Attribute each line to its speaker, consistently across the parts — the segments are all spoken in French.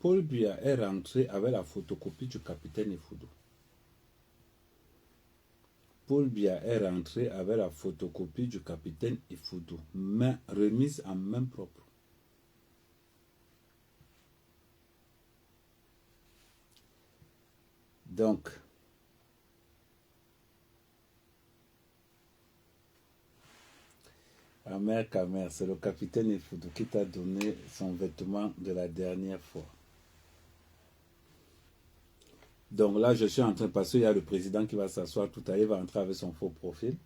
Speaker 1: Paul Biya est rentré avec la photocopie du capitaine Ifoudou. Paul Biya est rentré avec la photocopie du capitaine Ifoudou, mais remise en main propre. Donc, Amer Kamer, c'est le capitaine Ifoudou qui t'a donné son vêtement de la dernière fois. Donc là, je suis en train, parce qu'il y a le président qui va s'asseoir tout à l'heure, il va entrer avec son faux profil.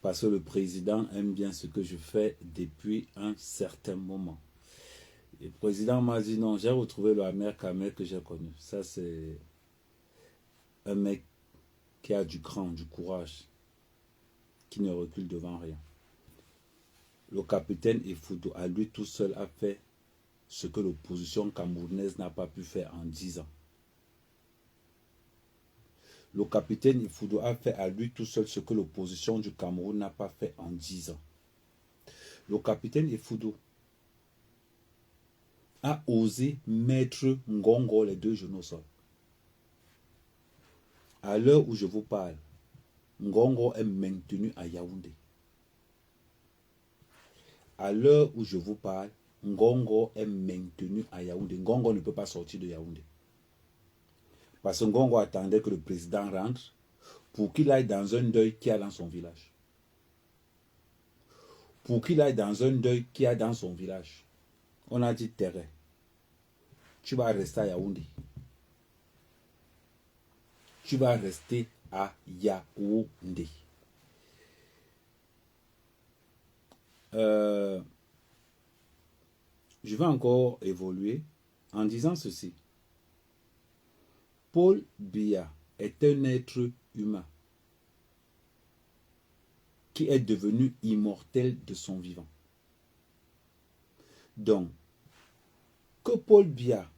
Speaker 1: Parce que le président aime bien ce que je fais depuis un certain moment. Et le président m'a dit non, j'ai retrouvé le Amer Kamer que j'ai connu. Ça, c'est un mec qui a du cran, du courage, qui ne recule devant rien. Le capitaine Ifoudou, à lui tout seul, a fait ce que l'opposition camerounaise n'a pas pu faire en 10 ans. Le capitaine Ifoudou a fait à lui tout seul ce que l'opposition du Cameroun n'a pas fait en 10 ans. Le capitaine Ifoudou a osé mettre Ngongo les 2 genoux au sol. À l'heure où je vous parle, Ngongo est maintenu à Yaoundé. À l'heure où je vous parle, Ngongo est maintenu à Yaoundé. Ngongo ne peut pas sortir de Yaoundé. Parce que Ngongo attendait que le président rentre pour qu'il aille dans un deuil qu'il y a dans son village. Pour qu'il aille dans un deuil qu'il y a dans son village. On a dit terrain. Tu vas rester à Yaoundé. Tu vas rester à Yaoundé. Je vais encore évoluer en disant ceci. Paul Biya est un être humain qui est devenu immortel de son vivant. Donc, que Paul Biya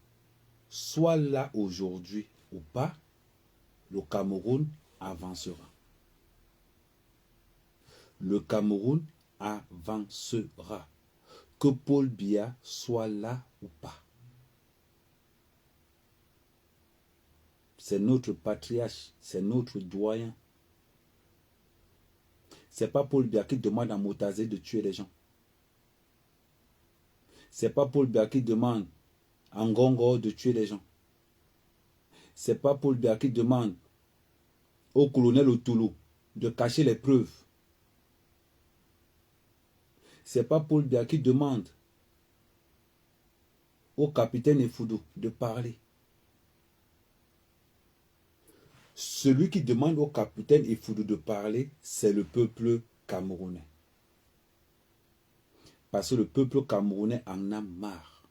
Speaker 1: soit là aujourd'hui ou pas, le Cameroun avancera. Le Cameroun avancera. Que Paul Biya soit là ou pas. C'est notre patriarche, c'est notre doyen. C'est pas Paul Biya qui demande à Motazé de tuer les gens. C'est pas Paul Biya qui demande à Ngongo de tuer les gens. C'est pas Paul Biya qui demande au colonel Otoulou de cacher les preuves. C'est pas Paul Biya qui demande au capitaine Ifoudou de parler. Celui qui demande au capitaine Ifoudou de parler, c'est le peuple camerounais. Parce que le peuple camerounais en a marre.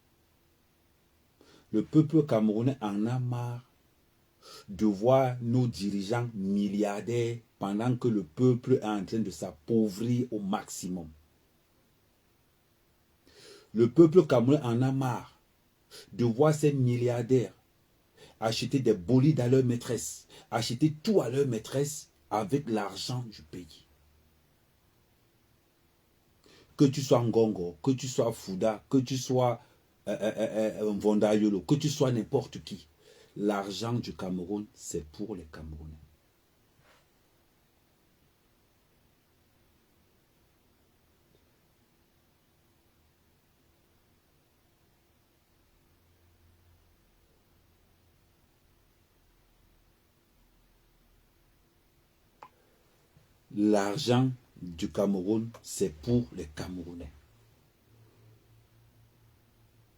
Speaker 1: Le peuple camerounais en a marre de voir nos dirigeants milliardaires pendant que le peuple est en train de s'appauvrir au maximum. Le peuple camerounais en a marre de voir ces milliardaires acheter des bolides à leur maîtresse, acheter tout à leur maîtresse avec l'argent du pays. Que tu sois Ngongo, que tu sois Fouda, que tu sois Vondayolo, que tu sois n'importe qui. L'argent du Cameroun, c'est pour les Camerounais. L'argent du Cameroun, c'est pour les Camerounais.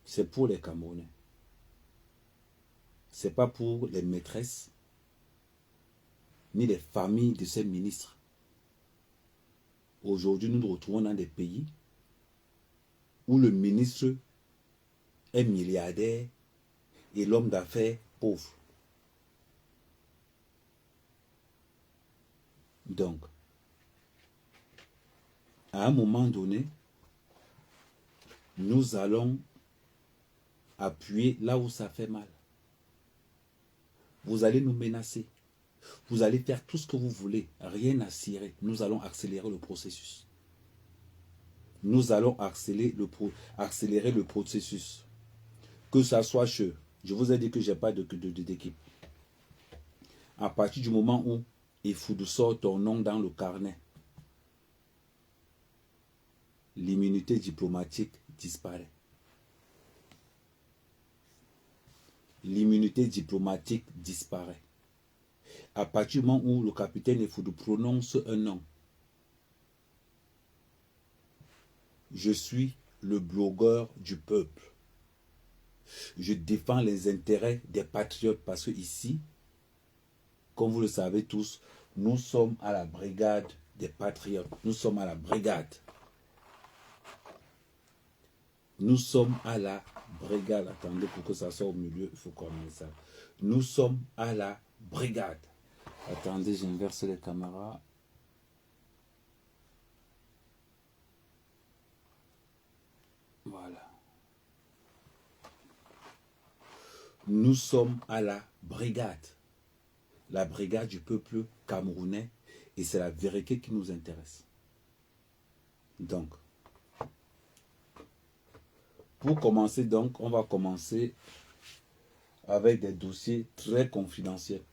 Speaker 1: C'est pour les Camerounais. Ce n'est pas pour les maîtresses, ni les familles de ces ministres. Aujourd'hui, nous nous retrouvons dans des pays où le ministre est milliardaire et l'homme d'affaires pauvre. Donc, à un moment donné, nous allons appuyer là où ça fait mal. Vous allez nous menacer. Vous allez faire tout ce que vous voulez. Rien à cirer. Nous allons accélérer le processus. Nous allons accélérer le processus. que ça soit chez. Je vous ai dit que je n'ai pas d'équipe. À partir du moment où il faut de sortir ton nom dans le carnet, l'immunité diplomatique disparaît. L'immunité diplomatique disparaît. À partir du moment où le capitaine Effoudou prononce un nom, je suis le blogueur du peuple. Je défends les intérêts des patriotes parce que ici, comme vous le savez tous, nous sommes à la brigade des patriotes. Nous sommes à la brigade. Nous sommes à la brigade. Attendez, pour que ça soit au milieu, il faut qu'on ait ça. Nous sommes à la brigade. Attendez, j'inverse les caméras. Voilà. Nous sommes à la brigade. La brigade du peuple camerounais. Et c'est la vérité qui nous intéresse. Donc, pour commencer, donc, on va commencer avec des dossiers très confidentiels.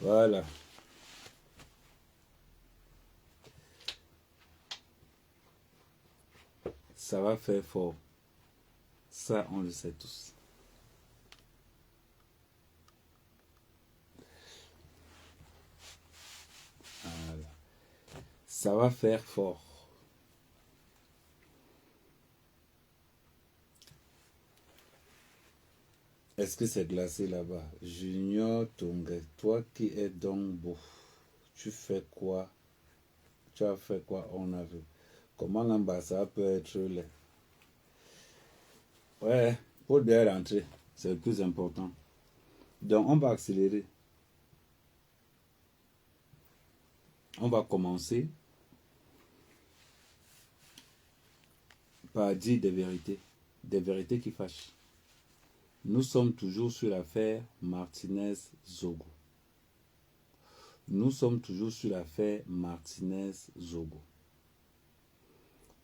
Speaker 1: Voilà. Ça va faire fort. Ça, on le sait tous. Voilà. Ça va faire fort. Est-ce que c'est glacé là-bas? Junior Tongue, toi qui es donc beau, tu fais quoi? Tu as fait quoi? On a vu. Comment l'ambassade peut être laid? Ouais, pour bien rentrer, c'est le plus important. Donc, on va accélérer. On va commencer par dire des vérités qui fâchent. Nous sommes toujours sur l'affaire Martinez-Zogo. Nous sommes toujours sur l'affaire Martinez-Zogo.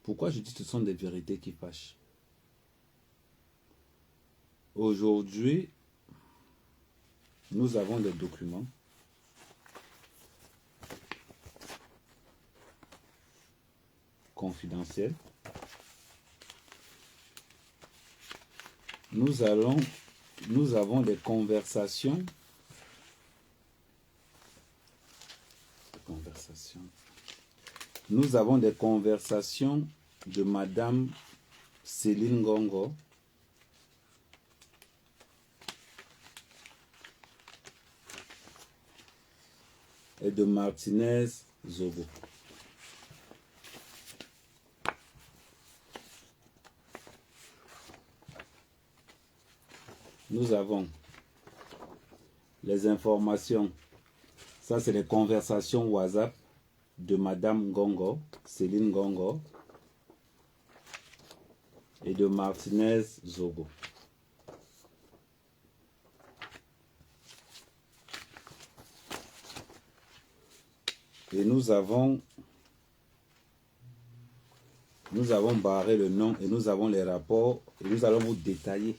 Speaker 1: Pourquoi je dis que ce sont des vérités qui fâchent? Aujourd'hui, nous avons des documents confidentiels. Nous avons des conversations. Nous avons des conversations de Madame Céline Ngongo et de Martinez Zogo. Nous avons les informations. Ça, c'est les conversations WhatsApp de Madame Ngongo, Céline Ngongo, et de Martinez Zogo. Et nous avons barré le nom et nous avons les rapports et nous allons vous détailler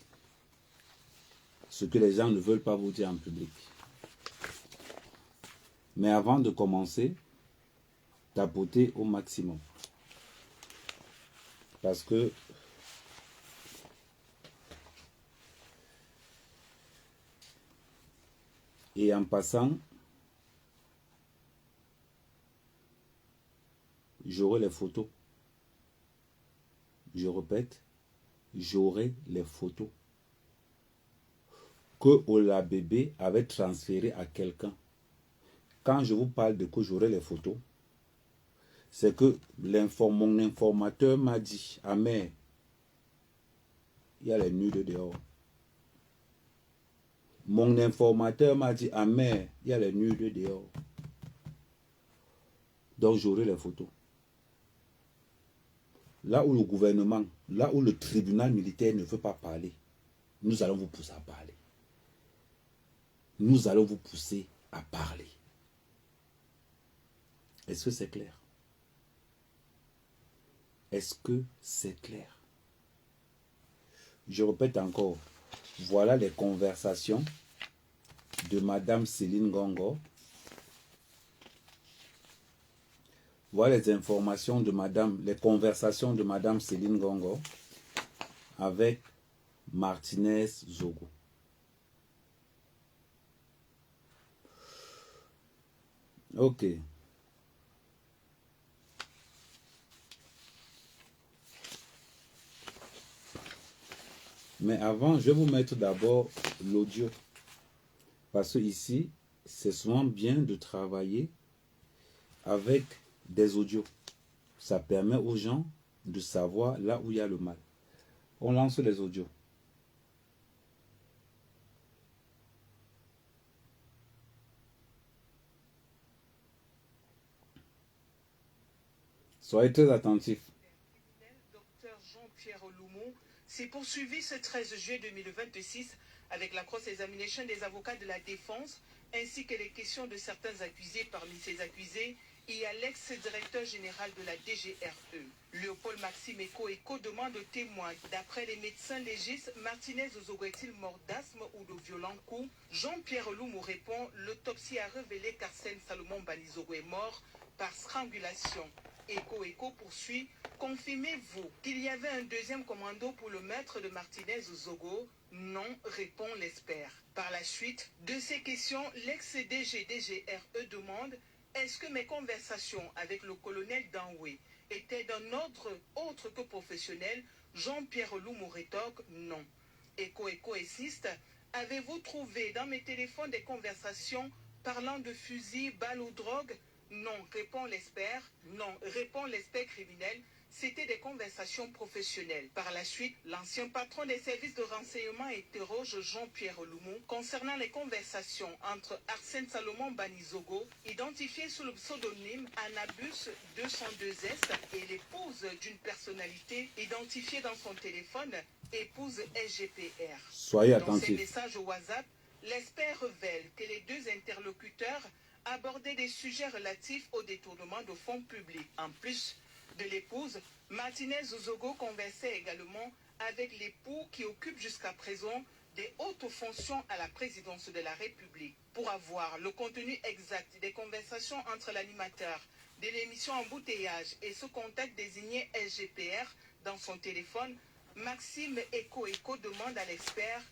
Speaker 1: ce que les gens ne veulent pas vous dire en public. Mais avant de commencer, tapotez au maximum. Parce que et en passant, j'aurai les photos. Je répète, j'aurai les photos que Ola Bébé avait transféré à quelqu'un. Quand je vous parle de que j'aurai les photos, c'est que mon informateur m'a dit, ah mais, il y a les nudes dehors. Mon informateur m'a dit, ah mais, il y a les nudes dehors. Donc j'aurai les photos. là où le gouvernement, là où le tribunal militaire ne veut pas parler, nous allons vous pousser à parler. Nous allons vous pousser à parler. Est-ce que c'est clair? Est-ce que c'est clair? Je répète encore, voilà les conversations de Madame Céline Gongo. Voilà les informations de Madame, les conversations de Madame Céline Gongo avec Martinez Zogo. Ok. Mais avant, je vais vous mettre d'abord l'audio. Parce que ici, c'est souvent bien de travailler avec des audios. Ça permet aux gens de savoir là où il y a le mal. On lance les audios. Soyez très attentifs.
Speaker 2: Docteur Jean-Pierre Oloumou s'est poursuivi ce 13 juillet 2026 avec la cross-examination des avocats de la défense ainsi que les questions de certains accusés. Parmi ces accusés, il y a l'ex-directeur général de la DGRE. Léopold Maxime Eko demande aux témoins. D'après les médecins légistes, Martinez Zogo est-il mort d'asthme ou de violents coups? Jean-Pierre Oloumou répond, l'autopsie a révélé qu'Arsène Salomon Banizogo est mort par strangulation. Eko poursuit, confirmez-vous qu'il y avait un deuxième commando pour le maître de Martinez Zogo? Non, répond l'expert. Par la suite de ces questions, l'ex-DG-DGRE demande, est-ce que mes conversations avec le colonel Danoué étaient d'un ordre autre que professionnel? Jean-Pierre Oloumou rétorque, non. Eko insiste, avez-vous trouvé dans mes téléphones des conversations parlant de fusils, balles ou drogue? Non, répond l'expert. Non, répond l'expert criminel. C'était des conversations professionnelles. Par la suite, l'ancien patron des services de renseignement interroge Jean-Pierre Oloumou concernant les conversations entre Arsène Salomon Banizogo, identifié sous le pseudonyme Anabus 202S, et l'épouse d'une personnalité identifiée dans son téléphone, épouse SGPR.
Speaker 1: Soyez
Speaker 2: Dans ses
Speaker 1: attentifs.
Speaker 2: messages WhatsApp, l'expert révèle que les deux interlocuteurs abordaient des sujets relatifs au détournement de fonds publics. En plus de l'épouse, Martinez Zogo conversait également avec l'époux qui occupe jusqu'à présent des hautes fonctions à la présidence de la République. Pour avoir le contenu exact des conversations entre l'animateur de l'émission Embouteillage et ce contact désigné SGPR dans son téléphone, Maxime Eko demande à l'expert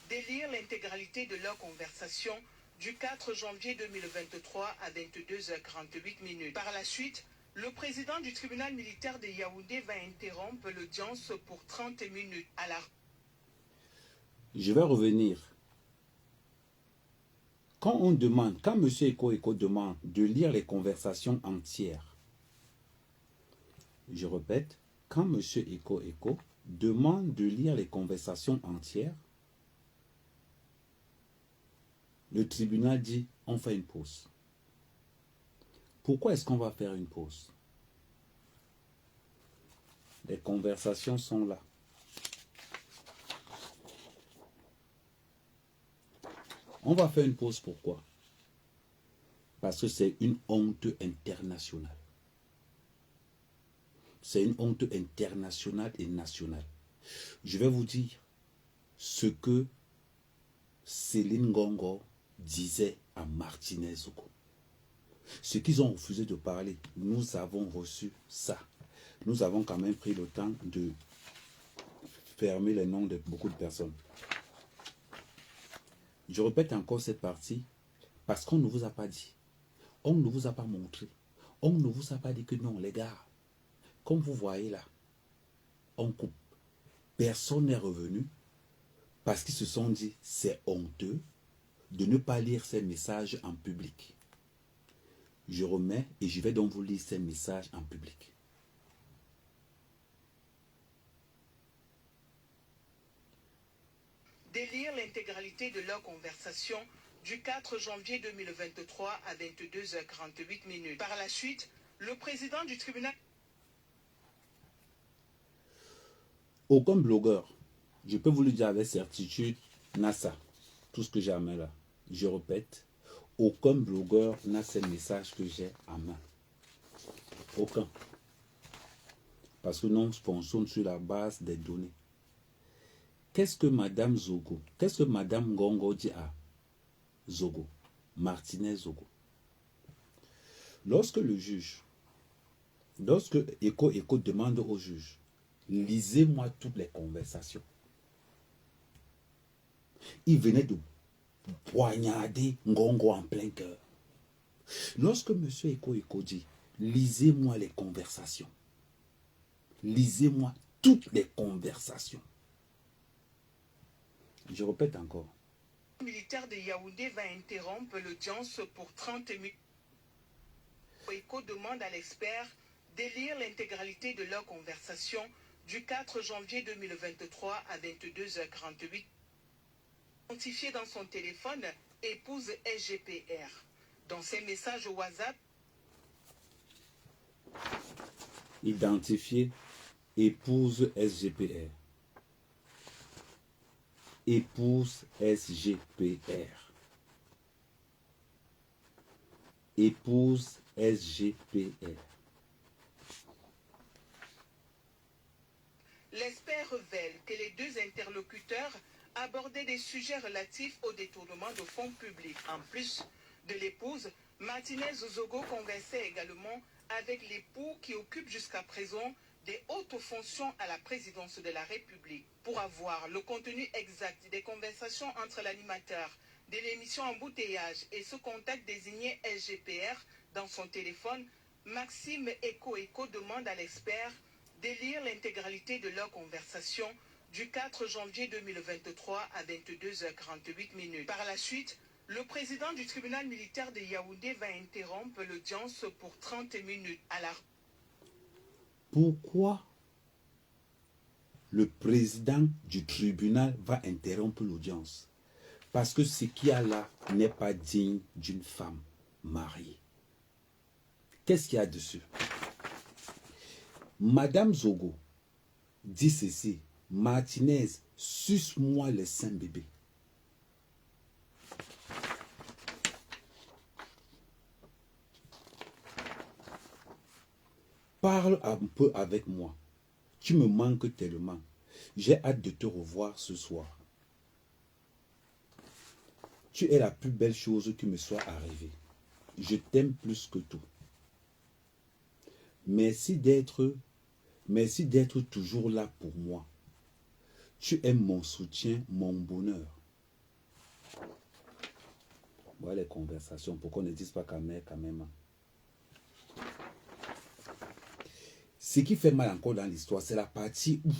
Speaker 2: de lire l'intégralité de leur conversation du 4 janvier 2023 à 22h48. Par la suite, le président du tribunal militaire de Yaoundé va interrompre l'audience pour 30 minutes à la...
Speaker 1: Je vais revenir. Quand on demande, quand M. Eko demande de lire les conversations entières, je répète, quand M. Eko demande de lire les conversations entières, le tribunal dit, on fait une pause. Pourquoi est-ce qu'on va faire une pause? Les conversations sont là. On va faire une pause, pourquoi? Parce que c'est une honte internationale. C'est une honte internationale et nationale. Je vais vous dire ce que Céline Gongo disait à Martinez Zogo. Ce qu'ils ont refusé de parler, nous avons reçu ça. Nous avons quand même pris le temps de fermer les noms de beaucoup de personnes. Je répète encore cette partie parce qu'on ne vous a pas dit. On ne vous a pas montré. On ne vous a pas dit que non, les gars. Comme vous voyez là, on coupe. Personne n'est revenu parce qu'ils se sont dit c'est honteux de ne pas lire ces messages en public. Je remets et je vais donc vous lire ces messages en public.
Speaker 2: Délire l'intégralité de leur conversation du 4 janvier 2023 à 22h48. Par la suite, le président du tribunal...
Speaker 1: Aucun blogueur, je peux vous le dire avec certitude, n'a ça. Tout ce que j'ai à main là. Je répète, aucun blogueur n'a ces messages que j'ai à main. Aucun. Parce que nous fonctionnons sur la base des données. Qu'est-ce que Madame Zogo, qu'est-ce que Madame Ngongo dit à Zogo, Martinez Zogo? Lorsque le juge, lorsque Eko demande au juge, lisez-moi toutes les conversations. Il venait de poignarder Ngongo en plein cœur. Lorsque M. Eko dit, lisez-moi les conversations. Lisez-moi toutes les conversations. Je répète encore.
Speaker 2: Le militaire de Yaoundé va interrompre l'audience pour 30 minutes. Eko demande à l'expert de lire l'intégralité de leur conversation du 4 janvier 2023 à 22h48. Identifié dans son téléphone, épouse SGPR. Dans ses messages WhatsApp,
Speaker 1: Identifié, épouse SGPR. Épouse SGPR. Épouse SGPR.
Speaker 2: l'expert révèle que les deux interlocuteurs abordaient des sujets relatifs au détournement de fonds publics. En plus de l'épouse, Martinez Zogo conversait également avec l'époux qui occupe jusqu'à présent des hautes fonctions à la présidence de la République. Pour avoir le contenu exact des conversations entre l'animateur de l'émission Embouteillage et ce contact désigné SGPR dans son téléphone, Maxime Eko demande à l'expert de lire l'intégralité de leur conversation du 4 janvier 2023 à 22h48. Par la suite, le président du tribunal militaire de Yaoundé va interrompre l'audience pour 30 minutes.
Speaker 1: Pourquoi le président du tribunal va interrompre l'audience? Parce que ce qu'il y a là n'est pas digne d'une femme mariée. Qu'est-ce qu'il y a dessus? Madame Zogo dit ceci: Martinez, suce-moi les seins bébés. Parle un peu avec moi. Tu me manques tellement. J'ai hâte de te revoir ce soir. Tu es la plus belle chose qui me soit arrivée. Je t'aime plus que tout. Merci d'être toujours là pour moi. Tu es mon soutien, mon bonheur. Voilà les conversations. Pourquoi on ne dise pas quand même. Ce qui fait mal encore dans l'histoire, c'est la partie où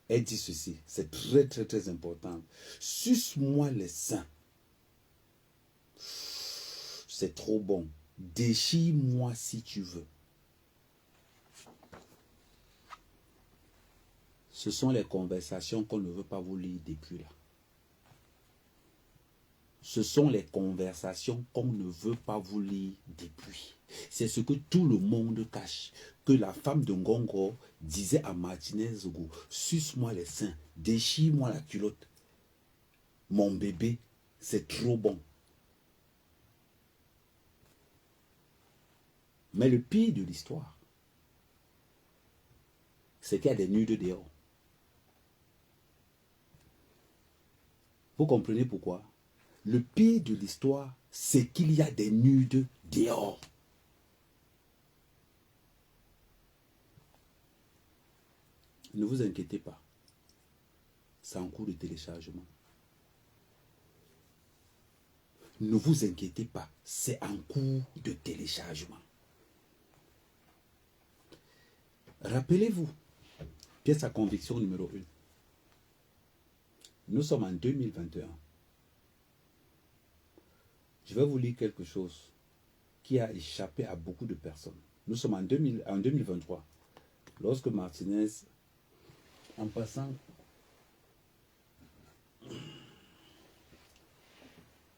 Speaker 1: elle dit ceci. C'est très, très, très important. Suce-moi les seins. C'est trop bon. Déchire-moi si tu veux. Ce sont les conversations qu'on ne veut pas vous lire depuis là. Ce sont les conversations qu'on ne veut pas vous lire depuis. C'est ce que tout le monde cache. Que la femme de Ngongo disait à Martinez Zogo: suce-moi les seins, déchire-moi la culotte. Mon bébé, c'est trop bon. Mais le pire de l'histoire, c'est qu'il y a des nudes dehors. Vous comprenez pourquoi? Le pire de l'histoire, c'est qu'il y a des nudes dehors. Ne vous inquiétez pas. C'est en cours de téléchargement. Ne vous inquiétez pas. C'est en cours de téléchargement. Rappelez-vous, pièce à conviction numéro 1. Nous sommes en 2021. Je vais vous lire quelque chose qui a échappé à beaucoup de personnes. Nous sommes en 2023. Lorsque Martinez, en passant,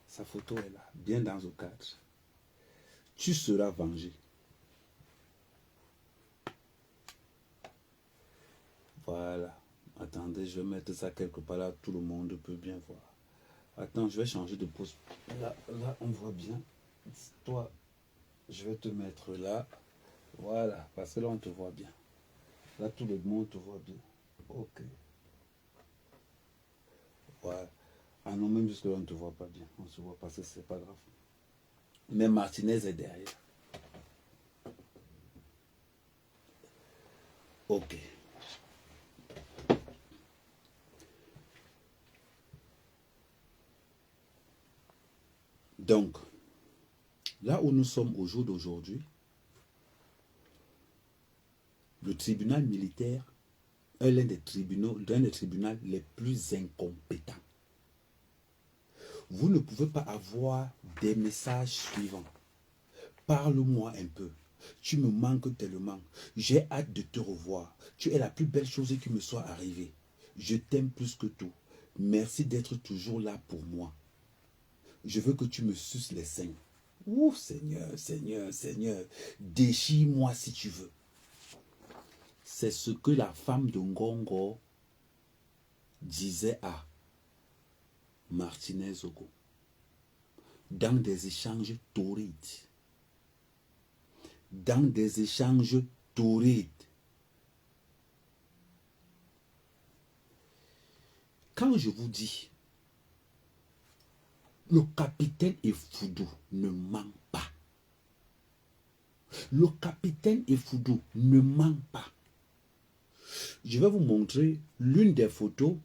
Speaker 1: sa photo est là, bien dans le cadre. Tu seras vengé. Voilà. Attendez, je vais mettre ça quelque part là, tout le monde peut bien voir. Attends, je vais changer de pose. Là, on voit bien. Toi, je vais te mettre là. Voilà, parce que là, on te voit bien. Là, tout le monde te voit bien. Ok. Voilà. Ah non, même jusque là, on ne te voit pas bien. On ne se voit pas, c'est pas grave. Mais Martinez est derrière. Ok. Donc, là où nous sommes au jour d'aujourd'hui, le tribunal militaire est l'un des tribunaux les plus incompétents. Vous ne pouvez pas avoir des messages suivants. Parle-moi un peu. Tu me manques tellement. J'ai hâte de te revoir. Tu es la plus belle chose qui me soit arrivée. Je t'aime plus que tout. Merci d'être toujours là pour moi. Je veux que tu me suces les seins. Ouh, Seigneur, Seigneur, Seigneur. Déchire-moi si tu veux. C'est ce que la femme de Ngongo disait à Martinez Ogo dans des échanges torrides. Dans des échanges torrides. Quand je vous dis, le capitaine Effoudou ne ment pas. Le capitaine Effoudou ne ment pas. Je vais vous montrer l'une des photos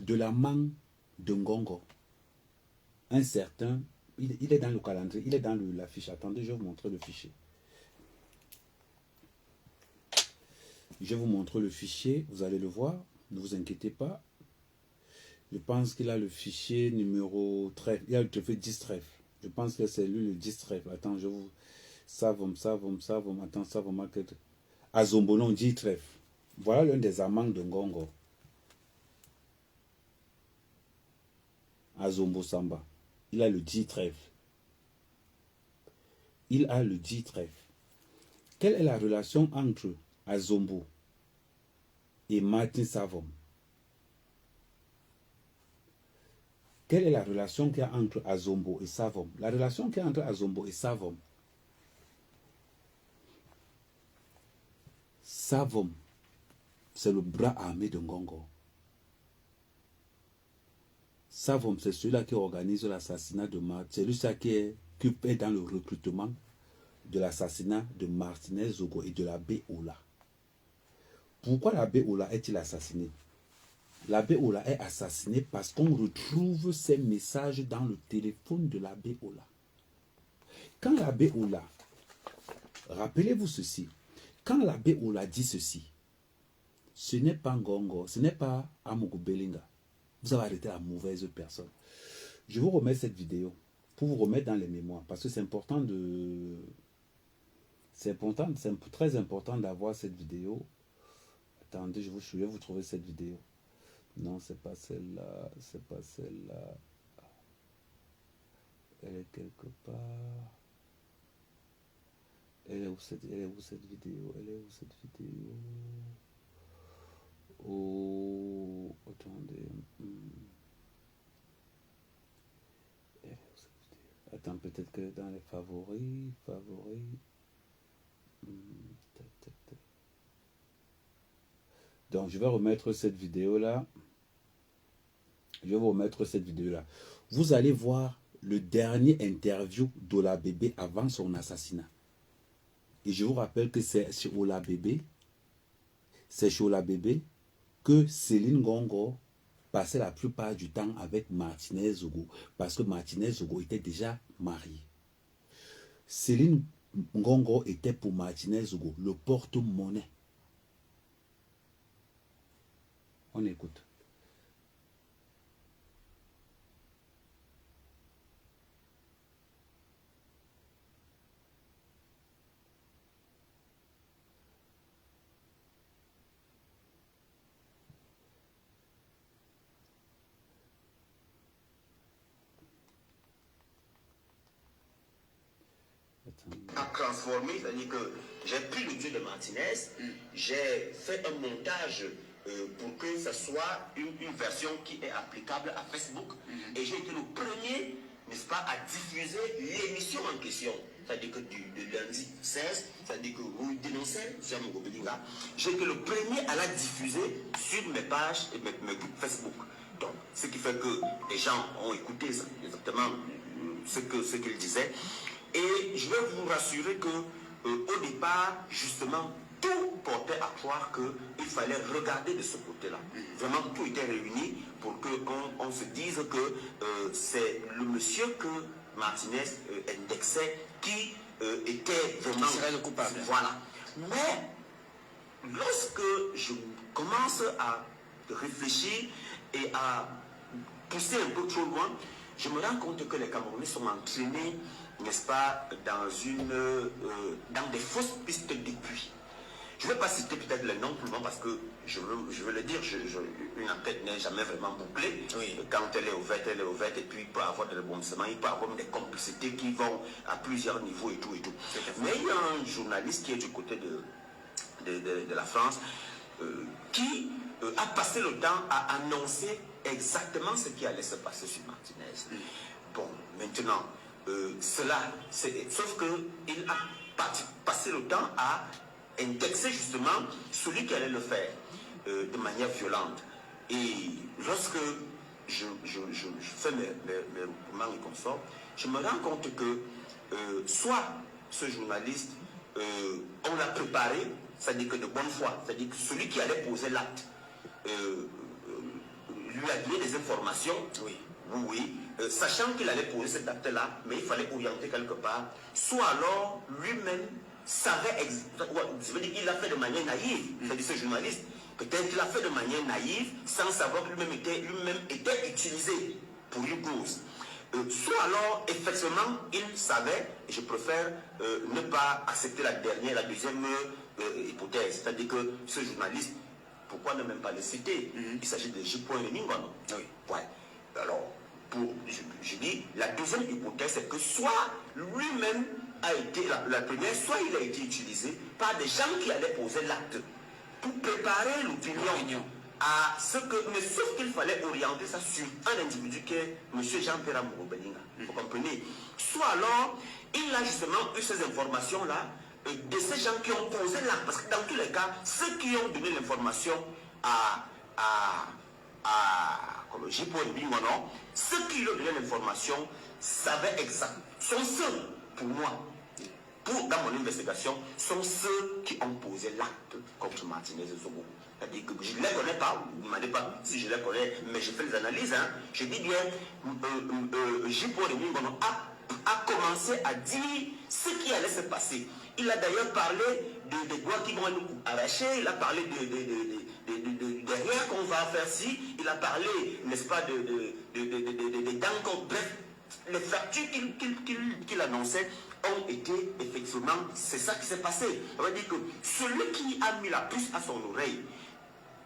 Speaker 1: de la main de Ngongo. Un certain, il est dans le calendrier, il est dans l'affiche. Attendez, je vais vous montrer le fichier. Je vais vous montrer le fichier, vous allez le voir, ne vous inquiétez pas. Je pense qu'il a le fichier numéro 13, il a le trèfle 10 trèfle. Je pense que c'est lui le 10 trèfle. Attends, je vous... attends, ça va marquer. Azombolon 10 trèfle. Voilà l'un des amants de Ngongo. Azombo Samba. Il a le 10 trèfle. Il a le 10 trèfle. Quelle est la relation entre Azombo et Martin Savom? Quelle est la relation qu'il y a entre Azombo et Savom? La relation qu'il y a entre Azombo et Savom. Savom, c'est le bras armé de Ngongo. Savom, c'est celui-là qui organise l'assassinat de Martinez. C'est lui-là qui est dans le recrutement de l'assassinat de Martinez Zogo et de l'abbé Ola. Pourquoi l'abbé Ola est-il assassiné? L'abbé Ola est assassiné parce qu'on retrouve ses messages dans le téléphone de l'abbé Ola. Quand l'abbé Ola, rappelez-vous ceci, quand l'abbé Ola dit ceci, ce n'est pas Ngongo, ce n'est pas Amogo Belinga. Vous avez arrêté la mauvaise personne. Je vous remets cette vidéo pour vous remettre dans les mémoires parce que c'est important de... C'est très important d'avoir cette vidéo. Attendez, je vais vous trouver cette vidéo. Non, c'est pas celle-là. C'est pas celle-là. Elle est quelque part. Elle est où cette vidéo? Elle est où cette vidéo? Oh, attendez. Elle est où cette vidéo? Attends, peut-être que dans les favoris. Donc, je vais remettre cette vidéo-là. Je vais vous remettre cette vidéo-là. Vous allez voir le dernier interview d'Ola Bébé avant son assassinat. Et je vous rappelle que c'est chez Ola Bébé, que Céline Ngongo passait la plupart du temps avec Martinez Zogo, parce que Martinez Zogo était déjà marié. Céline Ngongo était pour Martinez Zogo le porte-monnaie. On écoute.
Speaker 3: A transformé, c'est-à-dire que j'ai pris le Dieu de Martinez, j'ai fait un montage pour que ce soit une version qui est applicable à Facebook. Et j'ai été le premier, n'est-ce pas, à diffuser l'émission en question. C'est-à-dire que de lundi 16, c'est-à-dire que vous dénoncez Jean Ngobelinga, j'ai été le premier à la diffuser sur mes pages et mes groupes Facebook. Donc, ce qui fait que les gens ont écouté ça, exactement ce qu'il disait. Et je vais vous rassurer que au départ, justement, tout portait à croire qu'il fallait regarder de ce côté-là. Vraiment, tout était réuni pour qu'on se dise que c'est le monsieur que Martinez indexait qui était vraiment...
Speaker 4: Qui serait le coupable.
Speaker 3: Voilà. Mais, lorsque je commence à réfléchir et à pousser un peu trop loin, je me rends compte que les Camerounais sont entraînés, n'est-ce pas, dans des fausses pistes depuis. Je ne vais pas citer peut-être les noms plus loin parce que je veux le dire, une enquête n'est jamais vraiment bouclée.
Speaker 4: Oui.
Speaker 3: Quand elle est ouverte, et puis il peut y avoir des rebondissements, il peut y avoir des complicités qui vont à plusieurs niveaux et tout et tout. Mais il y a un journaliste qui est du côté de la France qui a passé le temps à annoncer exactement ce qui allait se passer sur Martinez. Bon, maintenant, sauf qu'il a passé le temps à indexer justement celui qui allait le faire de manière violente. Et lorsque je fais mes recoupements et consorts, je me rends compte que soit ce journaliste, on l'a préparé, c'est-à-dire que de bonne foi, c'est-à-dire que celui qui allait poser l'acte lui a donné des informations, oui, sachant qu'il allait poser cet acte-là, mais il fallait orienter quelque part, soit alors lui-même savait, je veux dire qu'il l'a fait de manière naïve, c'est-à-dire ce journaliste, peut-être qu'il l'a fait de manière naïve, sans savoir que lui-même était utilisé pour une cause. Soit alors, effectivement, il savait, et je préfère ne pas accepter la deuxième hypothèse, c'est-à-dire que ce journaliste, pourquoi ne même pas le citer? Il s'agit de J. Ningono. Oui. Ouais. Alors, je dis, la deuxième hypothèse, c'est que soit lui-même a été la première, soit il a été utilisé par des gens qui allaient poser l'acte pour préparer l'opinion à ce que, mais sauf qu'il fallait orienter ça sur un individu qui est M. Jean-Pierre Ngobelinga. Vous comprenez? Soit alors, il a justement eu ces informations-là de ces gens qui ont posé l'acte, parce que dans tous les cas, ceux qui ont donné l'information comme J. Ningono, ceux qui lui ont donné l'information savaient exactement, sont ceux, pour moi, dans mon investigation, sont ceux qui ont posé l'acte contre Martinez et Zogo. C'est-à-dire que je ne les connais pas, vous ne me demandez pas si je les connais, mais je fais les analyses. Je dis bien, J. Ningono a commencé à dire ce qui allait se passer. Il a d'ailleurs parlé de doigts qui vont nous arracher, il a parlé de rien qu'on va faire si, il a parlé, n'est-ce pas, de dents, bref, les fractures qu'il annonçait ont été effectivement, c'est ça qui s'est passé. On va dire que celui qui a mis la puce à son oreille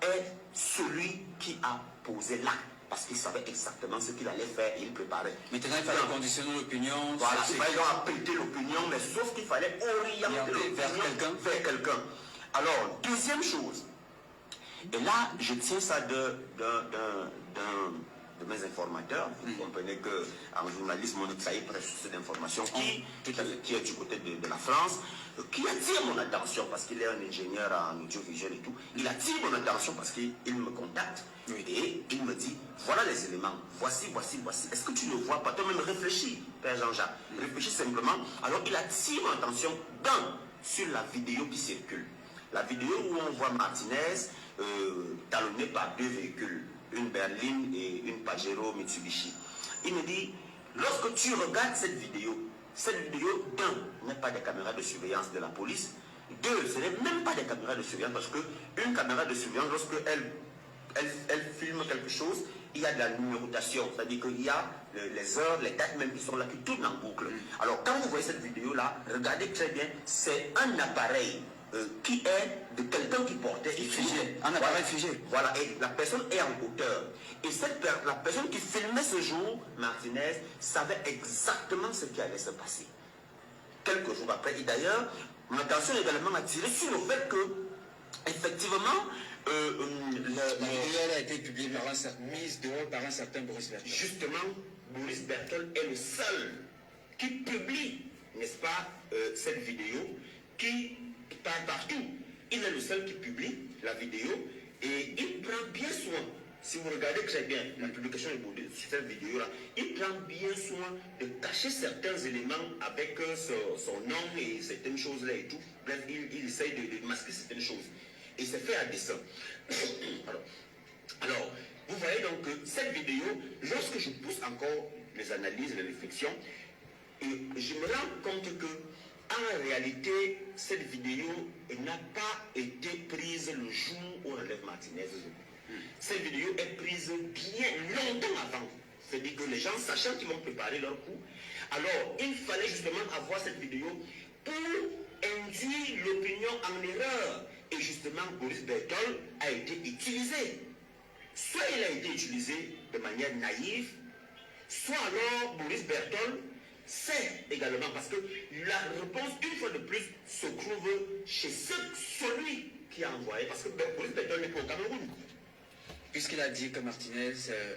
Speaker 3: est celui qui a posé l'acte, parce qu'il savait exactement ce qu'il allait faire et il préparait.
Speaker 4: Maintenant, il fallait conditionner l'opinion.
Speaker 3: Voilà, il fallait donc appeler l'opinion, mais sauf qu'il fallait orienter l'opinion vers quelqu'un. Alors, deuxième chose, et là, je tiens ça de mes informateurs. Vous comprenez qu'en journalisme, on a presque d'informations qui est du côté de la France, qui attire mon attention parce qu'il est un ingénieur en audiovisuel et tout. Il attire mon attention parce qu'il me contacte et il me dit, voilà les éléments, voici. Est-ce que tu ne vois pas? Toi-même réfléchis, Père Jean-Jacques. Réfléchis simplement. Alors il attire mon attention sur la vidéo qui circule. La vidéo où on voit Martinez talonné par deux véhicules, une berline et une Pajero Mitsubishi. Il me dit, lorsque tu regardes cette vidéo, d'un, n'est pas des caméras de surveillance de la police, deux, ce n'est même pas des caméras de surveillance, parce qu'une caméra de surveillance, lorsque elle filme quelque chose, il y a de la numérotation, c'est-à-dire qu'il y a les heures, les dates même qui sont là, qui tournent en boucle. Alors quand vous voyez cette vidéo-là, regardez très bien, c'est un appareil qui est de quelqu'un qui portait
Speaker 4: figé, un appareil figé.
Speaker 3: Voilà, et la personne est en hauteur. Et la personne qui filmait ce jour, Martinez, savait exactement ce qui allait se passer. Quelques jours après, et d'ailleurs, mon attention est également attirée sur le fait que, effectivement,
Speaker 4: La vidéo a été publiée par mise dehors par un certain Boris Bertol.
Speaker 3: Justement, Boris Bertol est le seul qui publie, n'est-ce pas, cette vidéo qui part partout. Il est le seul qui publie la vidéo et il prend bien soin. Si vous regardez très bien la publication de cette vidéo-là, il prend bien soin de cacher certains éléments avec son nom et certaines choses-là et tout. Bref, il essaye de masquer certaines choses. Et c'est fait à dessein. Alors, vous voyez donc que cette vidéo, lorsque je pousse encore les analyses, les réflexions, je me rends compte que en réalité, cette vidéo n'a pas été prise le jour où on enlève Martinez. Cette vidéo est prise bien longtemps avant. C'est-à-dire que les gens, sachant qu'ils vont préparer leur coup, alors il fallait justement avoir cette vidéo pour induire l'opinion en erreur. Et justement, Boris Bertol a été utilisé. Soit il a été utilisé de manière naïve, soit alors Boris Bertol sait également, parce que la réponse, une fois de plus, se trouve chez celui qui a envoyé, parce que Boris Bertol n'est pas au Cameroun.
Speaker 4: Puisqu'il a dit que Martinez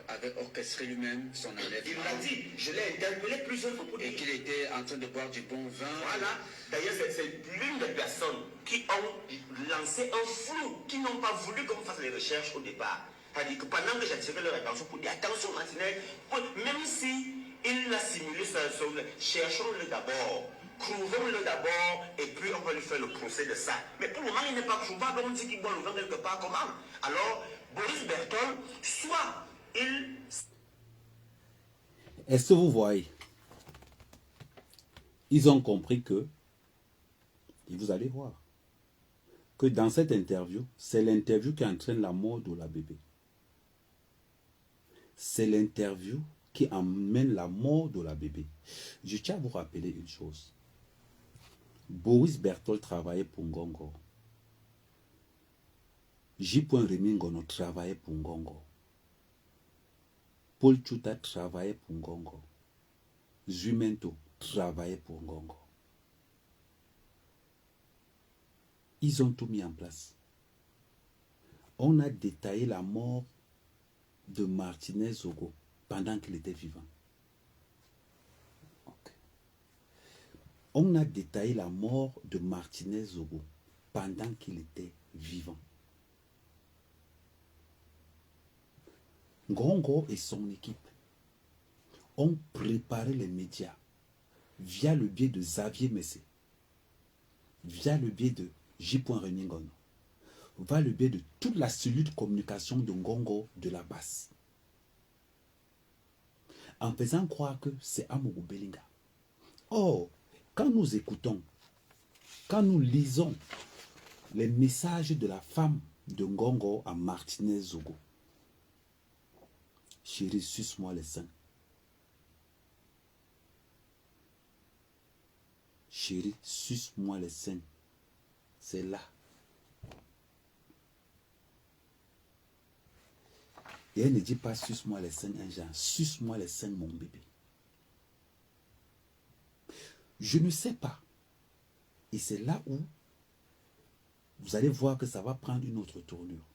Speaker 4: avait orchestré lui-même son enlèvement.
Speaker 3: Il l'a dit, je l'ai interpellé plusieurs fois pour dire.
Speaker 4: Et qu'il était en train de boire du bon vin.
Speaker 3: Voilà, d'ailleurs c'est l'une des personnes qui ont lancé un flou, qui n'ont pas voulu qu'on fasse les recherches au départ. C'est-à-dire que pendant que j'attirais leur attention pour dire attention Martinez, même si il a simulé ça, cherchons-le d'abord. Trouvons-le d'abord et puis on va lui faire le procès de ça. Mais pour le moment, il n'est pas trouvable. On dit qu'il boit le vin quelque part. Comment? Alors, Boris Bertol, soit il...
Speaker 1: Est-ce que vous voyez? Ils ont compris que, et vous allez voir, que dans cette interview, c'est l'interview qui entraîne la mort de la bébé. C'est l'interview qui amène la mort de la bébé. Je tiens à vous rappeler une chose. Boris Bertol travaillait pour Ngongo. J. Remingono travaillait pour Ngongo. Paul Chuta travaillait pour Ngongo. Zumento travaillait pour Ngongo. Ils ont tout mis en place. On a détaillé la mort de Martinez Zogo pendant qu'il était vivant. Okay. On a détaillé la mort de Martinez Zogo pendant qu'il était vivant. Ngongo et son équipe ont préparé les médias via le biais de Xavier Messé, via le biais de J. Reningono, via le biais de toute la cellule de communication de Ngongo de la base, en faisant croire que c'est Amourou Belinga. Or, quand nous écoutons, quand nous lisons les messages de la femme de Ngongo à Martinez Zogo, chérie, suce-moi les seins. Chérie, suce-moi les seins. C'est là. Et elle ne dit pas suce-moi les seins, un genre. Suce-moi les seins, mon bébé. Je ne sais pas. Et c'est là où vous allez voir que ça va prendre une autre tournure.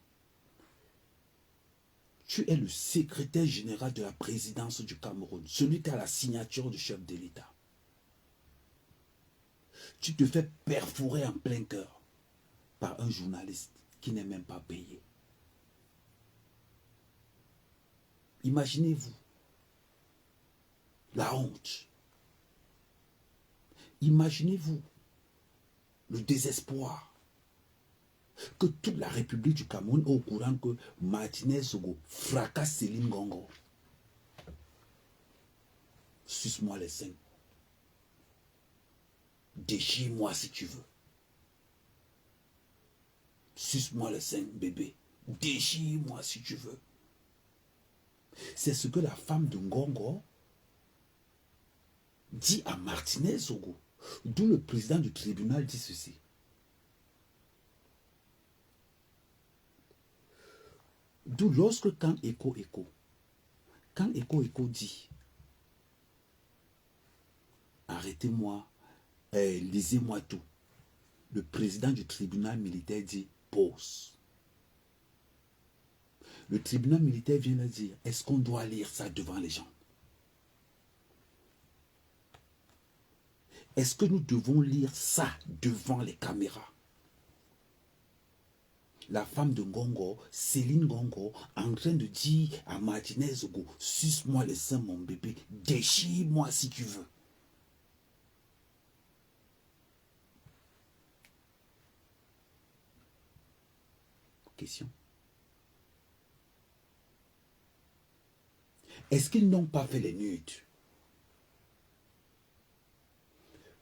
Speaker 1: Tu es le secrétaire général de la présidence du Cameroun, celui qui a la signature du chef de l'État. Tu te fais perforer en plein cœur par un journaliste qui n'est même pas payé. Imaginez-vous la honte. Imaginez-vous le désespoir. Que toute la République du Cameroun est au courant que Martinez Zogo fracasse Céline Ngongo. Suce-moi les seins. Déchire-moi si tu veux. Suce-moi les seins, bébé. Déchire-moi si tu veux. C'est ce que la femme de Ngongo dit à Martinez Zogo. D'où le président du tribunal dit ceci. D'où lorsque quand Eko dit arrêtez-moi, lisez-moi tout, le président du tribunal militaire dit pause. Le tribunal militaire vient leur dire, est-ce qu'on doit lire ça devant les gens? Est-ce que nous devons lire ça devant les caméras? La femme de Ngongo, Céline Ngongo, en train de dire à Martinez Ogo, suce-moi le sein, mon bébé, déchire-moi si tu veux. Question. Est-ce qu'ils n'ont pas fait les nudes?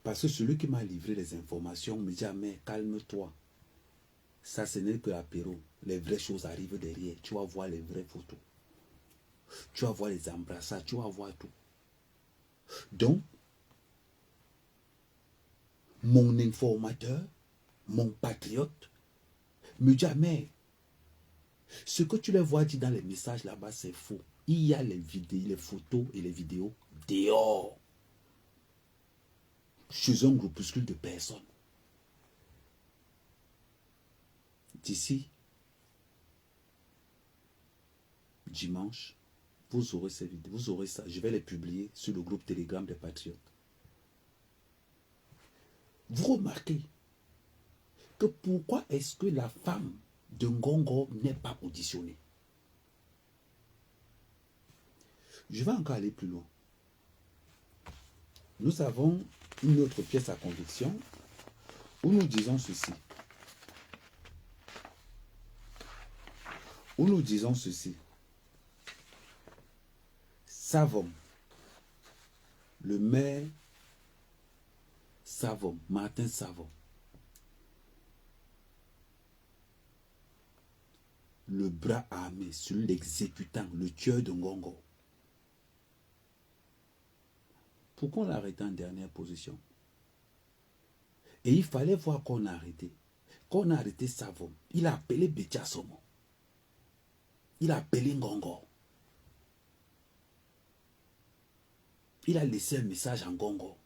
Speaker 1: Parce que celui qui m'a livré les informations me dit, ah, mais calme-toi. Ça, ce n'est que l'apéro. Les vraies choses arrivent derrière. Tu vas voir les vraies photos. Tu vas voir les embrassades. Tu vas voir tout. Donc, mon informateur, mon patriote, me dit, ah, mais ce que tu les vois dire dans les messages là-bas, c'est faux. Il y a les vidéos, les photos et les vidéos dehors. Chez un groupuscule de personnes. D'ici dimanche, vous aurez ces vidéos, vous aurez ça. Je vais les publier sur le groupe Telegram des Patriotes. Vous remarquez que pourquoi est-ce que la femme de Ngongo n'est pas auditionnée? Je vais encore aller plus loin. Nous avons une autre pièce à conviction où nous disons ceci. Où nous disons ceci. Savon, le maire Savon, Martin Savon, le bras armé sur l'exécutant, le tueur de Ngongo. Pourquoi on l'a arrêté en dernière position? Et il fallait voir qu'on a arrêté. Quand on a arrêté Savon, il a appelé Betia Somo. Il a appelé Ngongo. Il a laissé un message en Ngongo.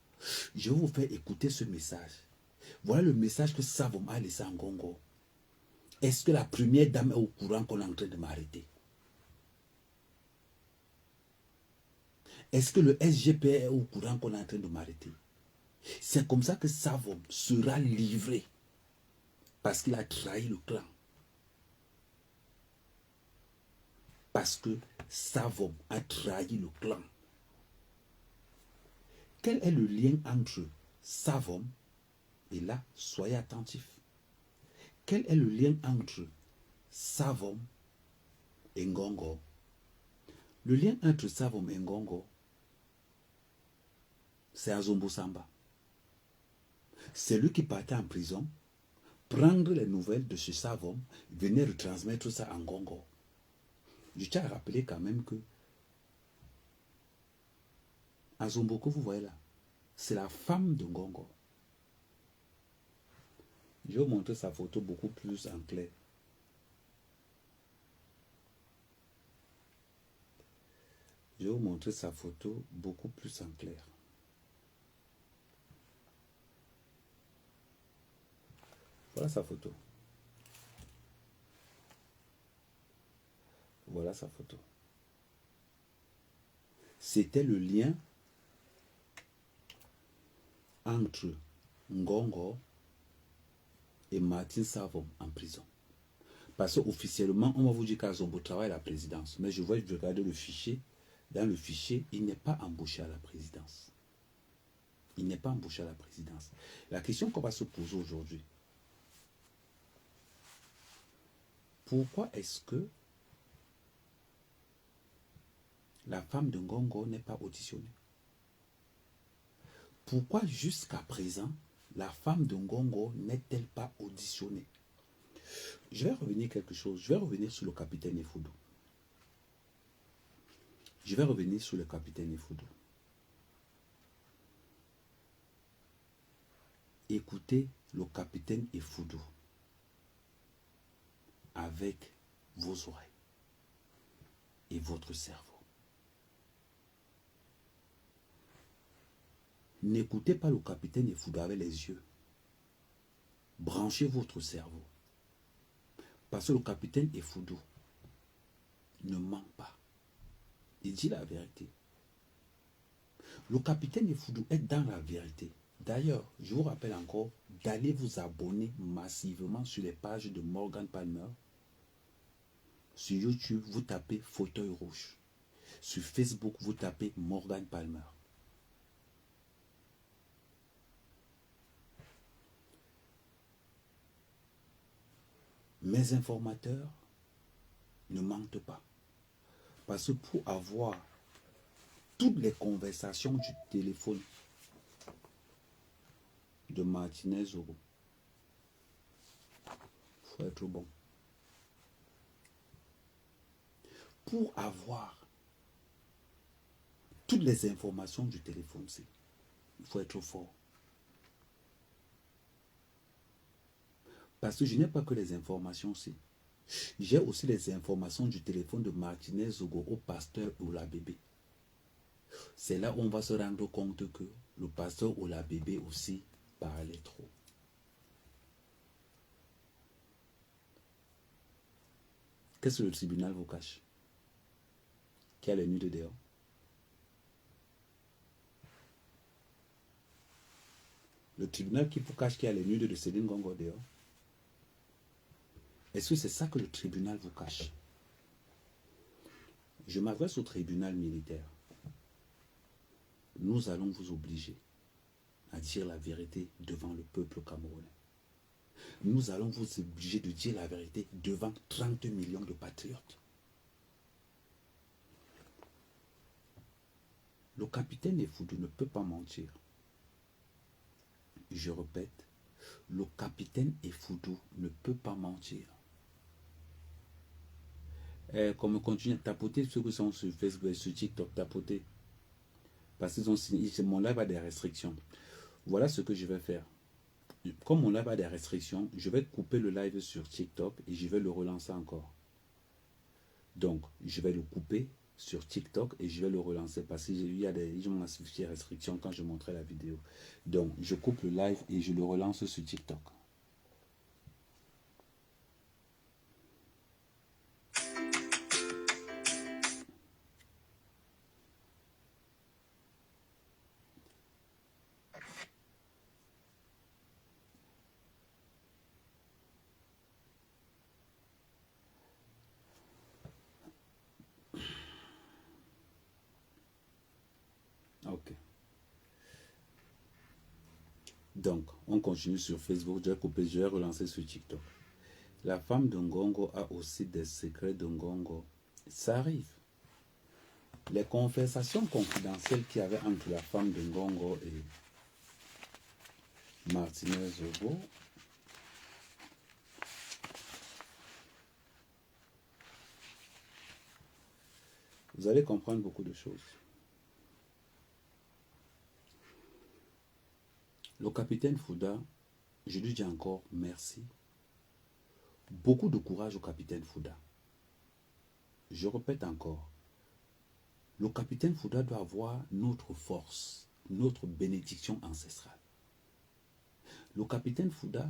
Speaker 1: Je vais vous faire écouter ce message. Voilà le message que Savon a laissé en Ngongo. Est-ce que la première dame est au courant qu'on est en train de m'arrêter? Est-ce que le SGP est au courant qu'on est en train de m'arrêter? C'est comme ça que Savon sera livré. Parce qu'il a trahi le clan. Parce que Savon a trahi le clan. Quel est le lien entre Savon et là, soyez attentifs. Quel est le lien entre Savon et Ngongo? Le lien entre Savon et Ngongo, c'est Azombo Samba. C'est lui qui partait en prison, prendre les nouvelles de ce Savon, venir retransmettre ça en Ngongo. Je tiens à rappeler quand même que Azombo que vous voyez là, c'est la femme de Ngongo. Je vais vous montrer sa photo beaucoup plus en clair. Je vais vous montrer sa photo beaucoup plus en clair. Voilà sa photo. Voilà sa photo. C'était le lien entre Ngongo et Martin Savon en prison. Parce qu'officiellement, on va vous dire qu'Azombo travaille à la présidence. Mais je vois, je regarde le fichier. Dans le fichier, il n'est pas embauché à la présidence. Il n'est pas embauché à la présidence. La question qu'on va se poser aujourd'hui, pourquoi est-ce que la femme de Ngongo n'est pas auditionnée? Pourquoi jusqu'à présent, la femme de Ngongo n'est-elle pas auditionnée? Je vais revenir quelque chose. Je vais revenir sur le capitaine Efoudou. Je vais revenir sur le capitaine Efoudou. Écoutez le capitaine Efoudou avec vos oreilles et votre cerveau. N'écoutez pas le capitaine Efoudou avec les yeux. Branchez votre cerveau. Parce que le capitaine Efoudou ne ment pas. Il dit la vérité. Le capitaine Efudou est dans la vérité. D'ailleurs, je vous rappelle encore d'aller vous abonner massivement sur les pages de Morgan Palmer. Sur YouTube, vous tapez Fauteuil Rouge. Sur Facebook, vous tapez Morgan Palmer. Mes informateurs ne mentent pas. Parce que pour avoir toutes les conversations du téléphone de Martinez Zogo, il faut être bon. Pour avoir toutes les informations du téléphone, il faut être fort. Parce que je n'ai pas que les informations, j'ai aussi les informations du téléphone de Martinez Zogo au pasteur Ola Bébé. C'est là où on va se rendre compte que le pasteur Ola Bébé aussi parlait trop. Qu'est-ce que le tribunal vous cache? Qui a les nuits de dehors? Le tribunal qui vous cache qui a les nudes de Céline Gongo dehors? Est-ce que c'est ça que le tribunal vous cache? Je m'adresse au tribunal militaire. Nous allons vous obliger à dire la vérité devant le peuple camerounais. Nous allons vous obliger de dire la vérité devant 30 millions de patriotes. Le capitaine Efudou ne peut pas mentir. Je répète, le capitaine Efudou ne peut pas mentir. Comme on continue à tapoter ceux qui sont sur Facebook et sur TikTok, tapoter. Parce que mon live a des restrictions. Voilà ce que je vais faire. Comme mon live a des restrictions, je vais couper le live sur TikTok et je vais le relancer encore. Donc, je vais le couper sur TikTok et je vais le relancer parce qu'il y a des restrictions quand je montrais la vidéo. Donc, je coupe le live et je le relance sur TikTok. Ok. Donc, on continue sur Facebook. Je vais couper, je vais relancer sur TikTok. La femme de Ngongo a aussi des secrets de Ngongo. Ça arrive. Les conversations confidentielles qu'il y avait entre la femme de Ngongo et Martinez Zogo, vous allez comprendre beaucoup de choses. Le capitaine Fouda, je lui dis encore merci. Beaucoup de courage au capitaine Fouda. Je répète encore, le capitaine Fouda doit avoir notre force, notre bénédiction ancestrale. Le capitaine Fouda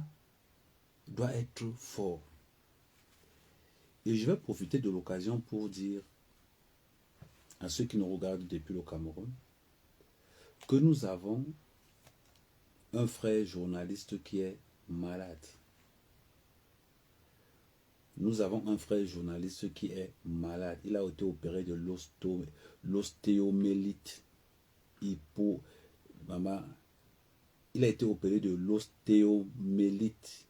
Speaker 1: doit être fort. Et je vais profiter de l'occasion pour dire à ceux qui nous regardent depuis le Cameroun que nous avons un frère journaliste qui est malade. Nous avons un frère journaliste qui est malade. Il a été opéré de l'ostéomélite. Il a été opéré de l'ostéomélite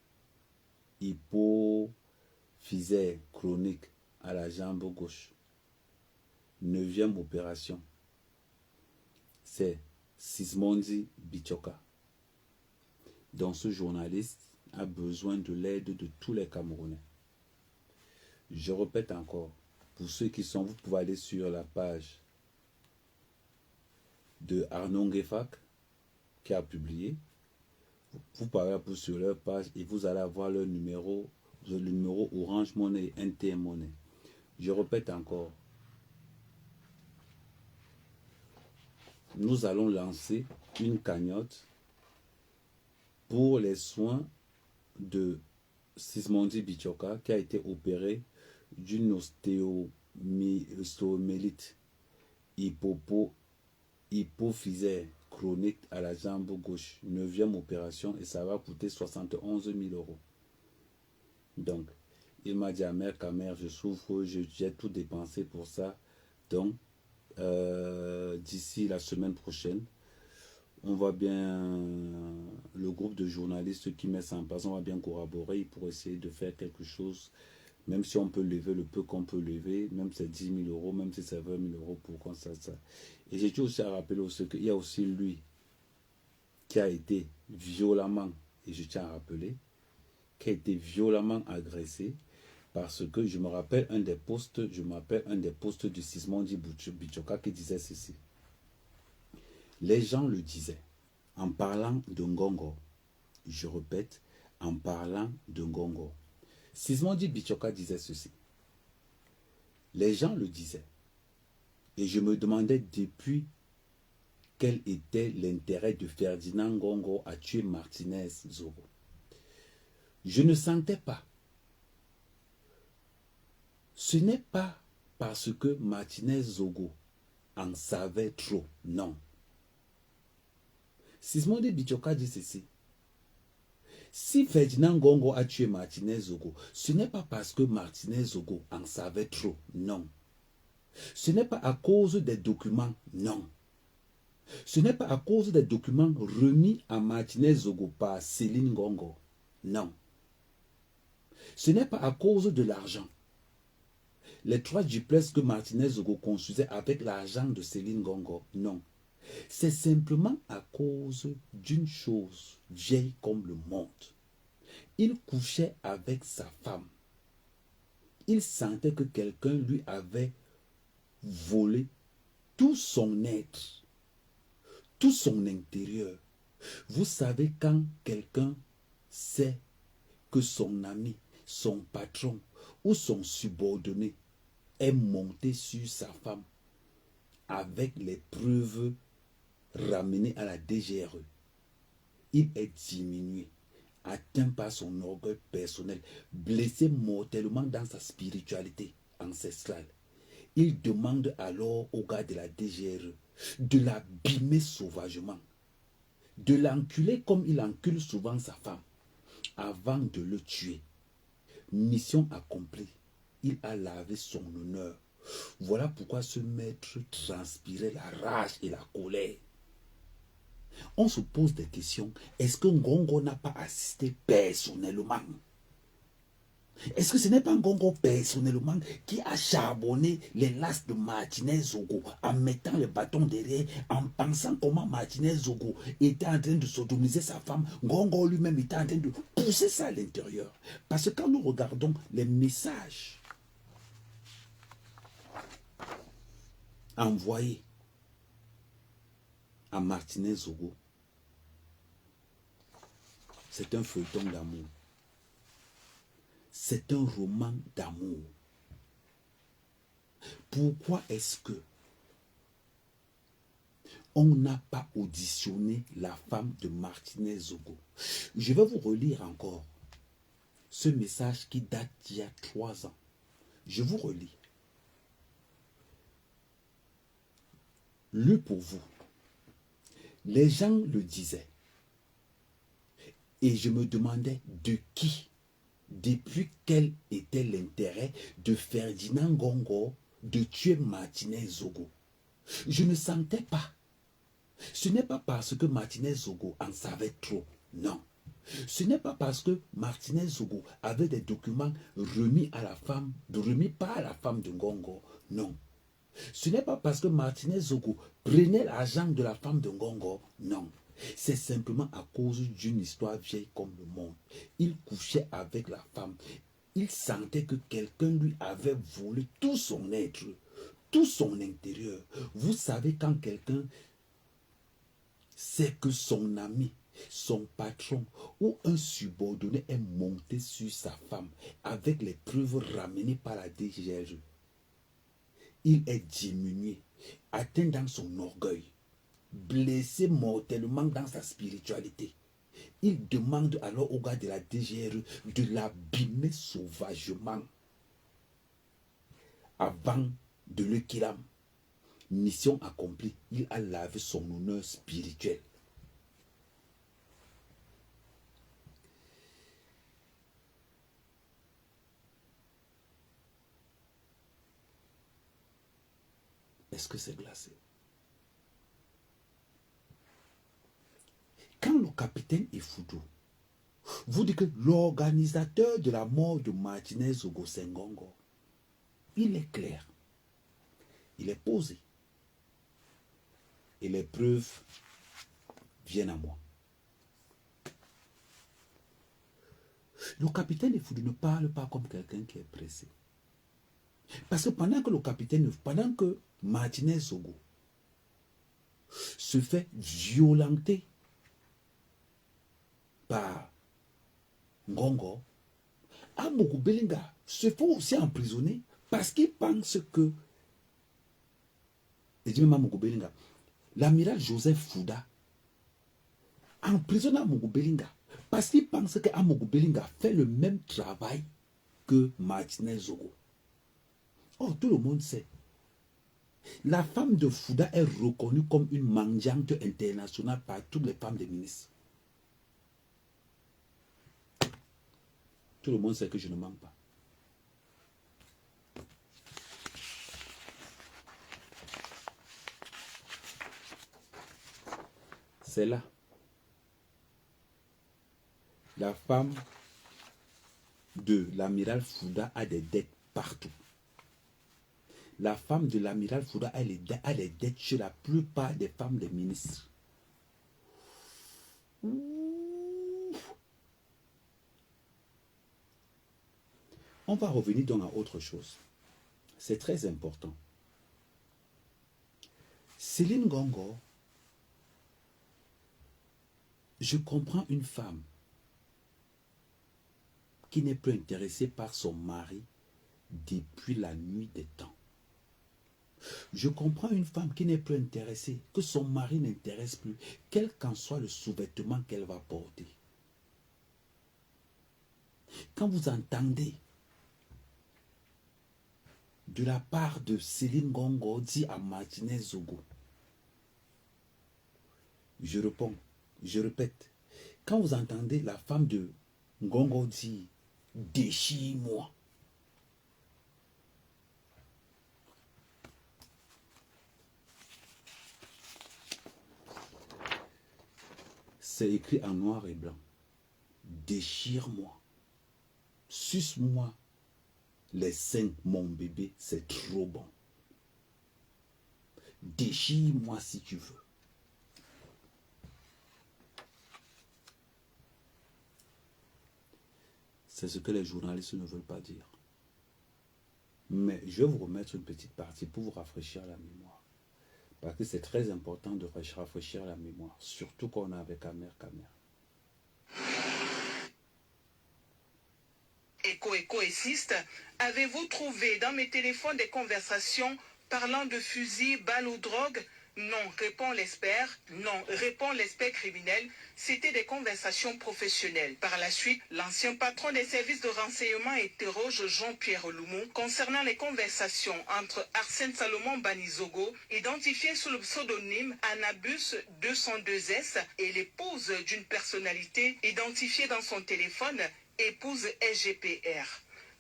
Speaker 1: hypophysaire chronique à la jambe gauche. 9e opération. C'est Sismondi Bichoka. Donc ce journaliste a besoin de l'aide de tous les Camerounais. Je répète encore, pour ceux qui sont, vous pouvez aller sur la page de Arnaud Ngefak qui a publié. Vous pouvez aller sur leur page et vous allez avoir leur numéro, le numéro Orange Money, NTM Money. Je répète encore, nous allons lancer une cagnotte pour les soins de Sismondi Bichoka qui a été opéré d'une myostomélite, hypophysaire chronique à la jambe gauche, 9e opération, et ça va coûter 71 000 euros. Donc, il m'a dit à mère, je souffre, j'ai tout dépensé pour ça. Donc, d'ici la semaine prochaine, on va bien, le groupe de journalistes qui met ça en place, on va bien corroborer pour essayer de faire quelque chose, même si on peut lever le peu qu'on peut lever, même si c'est 10 000 euros, même si c'est 20 000 euros pour qu'on ça. Et j'ai aussi à rappeler aussi qu'il y a aussi lui qui a été violemment, et je tiens à rappeler, qui a été violemment agressé, parce que je me rappelle un des posts du Sismondi Bichoka qui disait ceci. Les gens le disaient, en parlant de Ngongo, je répète, en parlant de Ngongo. Sismondi Bichoka disait ceci. Les gens le disaient. Et je me demandais depuis quel était l'intérêt de Ferdinand Ngongo à tuer Martinez Zogo. Je ne sentais pas. Ce n'est pas parce que Martinez Zogo en savait trop, non. Sismondi Bichoka dit ceci. Si Ferdinand Ngongo a tué Martinez Zogo, ce n'est pas parce que Martinez Zogo en savait trop, non. Ce n'est pas à cause des documents, non. Ce n'est pas à cause des documents remis à Martinez Zogo par Céline Ngongo, non. Ce n'est pas à cause de l'argent. Les 3 duplex que Martinez Zogo construisait avec l'argent de Céline Ngongo, non. C'est simplement à cause d'une chose vieille comme le monde. Il couchait avec sa femme. Il sentait que quelqu'un lui avait volé tout son être, tout son intérieur. Vous savez, quand quelqu'un sait que son ami, son patron ou son subordonné est monté sur sa femme avec les preuves ramenées à la DGRE, il est diminué, atteint par son orgueil personnel, blessé mortellement dans sa spiritualité ancestrale. Il demande alors au gars de la DGRE de l'abîmer sauvagement, de l'enculer comme il encule souvent sa femme, avant de le tuer. Mission accomplie. Il a lavé son honneur. Voilà pourquoi ce maître transpirait la rage et la colère. On se pose des questions. Est-ce que Ngongo n'a pas assisté personnellement? Est-ce que ce n'est pas Ngongo personnellement qui a charbonné les lasses de Martinez Zogo en mettant le bâton derrière, en pensant comment Martinez Zogo était en train de sodomiser sa femme? Ngongo lui-même était en train de pousser ça à l'intérieur. Parce que quand nous regardons les messages envoyés à Martinez Zogo, c'est un feuilleton d'amour. C'est un roman d'amour. Pourquoi est-ce que on n'a pas auditionné la femme de Martinez Zogo? Je vais vous relire encore ce message qui date d'il y a 3 ans. Je vous relis. Lu pour vous. Les gens le disaient. Et je me demandais de qui, depuis quel était l'intérêt de Ferdinand Ngongo de tuer Martinez Zogo. Je ne sentais pas. Ce n'est pas parce que Martinez Zogo en savait trop, non. Ce n'est pas parce que Martinez Zogo avait des documents remis par à la femme de Ngongo, non. Ce n'est pas parce que Martinez Zogo prenait l'argent de la femme de Ngongo, non. C'est simplement à cause d'une histoire vieille comme le monde. Il couchait avec la femme. Il sentait que quelqu'un lui avait volé tout son être, tout son intérieur. Vous savez, quand quelqu'un sait que son ami, son patron ou un subordonné est monté sur sa femme avec les preuves ramenées par la DGRE, il est diminué, atteint dans son orgueil, blessé mortellement dans sa spiritualité. Il demande alors au gars de la DGRE de l'abîmer sauvagement avant de l'Ekilam, mission accomplie, il a lavé son honneur spirituel. Est-ce que c'est glacé? Quand le capitaine Ifoudou vous dit que l'organisateur de la mort de Martinez Zogo Senghongo, il est clair, il est posé, et les preuves viennent à moi. Le capitaine Ifoudou ne parle pas comme quelqu'un qui est pressé. Parce que pendant que Martinez Zogo se fait violenter par Ngongo, Amougou Belinga se fait aussi emprisonner parce qu'il pense que, et dis même Amougou Belinga, l'amiral Joseph Fouda emprisonne Amougou Belinga parce qu'il pense que Amougou Belinga fait le même travail que Martinez Zogo. Oh, tout le monde sait. La femme de Fouda est reconnue comme une mendiante internationale par toutes les femmes des ministres. Tout le monde sait que je ne mens pas. C'est là. La femme de l'amiral Fouda a des dettes partout. La femme de l'amiral Fouda a des dettes chez la plupart des femmes des ministres. On va revenir donc à autre chose. C'est très important. Céline Ngongo, je comprends une femme qui n'est plus intéressée par son mari depuis la nuit des temps. Je comprends une femme qui n'est plus intéressée, que son mari n'intéresse plus, quel qu'en soit le sous-vêtement qu'elle va porter. Quand vous entendez de la part de Céline Ngongo dit à Martinez Zogo, je réponds, je répète, quand vous entendez la femme de Ngongo dire déchire-moi, c'est écrit en noir et blanc. Déchire-moi. Suce-moi les seins, mon bébé, c'est trop bon. Déchire-moi si tu veux. C'est ce que les journalistes ne veulent pas dire. Mais je vais vous remettre une petite partie pour vous rafraîchir la mémoire. Parce que c'est très important de rafraîchir la mémoire, surtout quand on est avec Kamer.
Speaker 2: Écho insiste, avez-vous trouvé dans mes téléphones des conversations parlant de fusils, balles ou drogue? Non, répond l'expert. Non, répond l'expert criminel. C'était des conversations professionnelles. Par la suite, l'ancien patron des services de renseignement interroge Jean-Pierre Loumon concernant les conversations entre Arsène Salomon Banizogo, identifié sous le pseudonyme Anabus 202S, et l'épouse d'une personnalité identifiée dans son téléphone, épouse SGPR.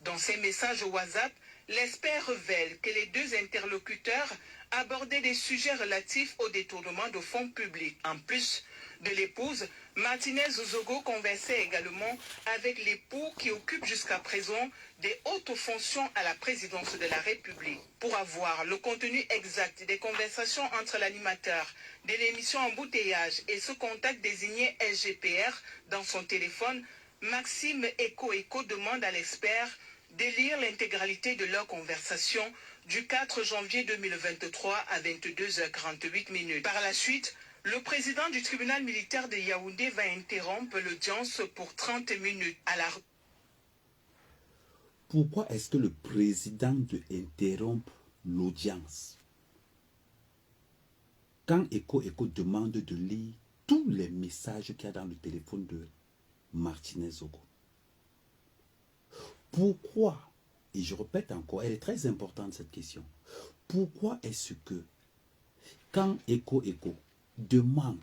Speaker 2: Dans ses messages WhatsApp, l'expert révèle que les deux interlocuteurs abordaient des sujets relatifs au détournement de fonds publics. En plus de l'épouse, Martinez Zogo conversait également avec l'époux qui occupe jusqu'à présent des hautes fonctions à la présidence de la République. Pour avoir le contenu exact des conversations entre l'animateur de l'émission Embouteillage et ce contact désigné SGPR dans son téléphone, Maxime Écho demande à l'expert de lire l'intégralité de leur conversation du 4 janvier 2023 à 22h48. Par la suite, le président du tribunal militaire de Yaoundé va interrompre l'audience pour 30 minutes.
Speaker 1: Pourquoi est-ce que le président doit interrompre l'audience? Quand Écho demande de lire tous les messages qu'il y a dans le téléphone de Martinez Zogo, pourquoi Et je répète encore, elle est très importante cette question. Pourquoi est-ce que quand Echo demande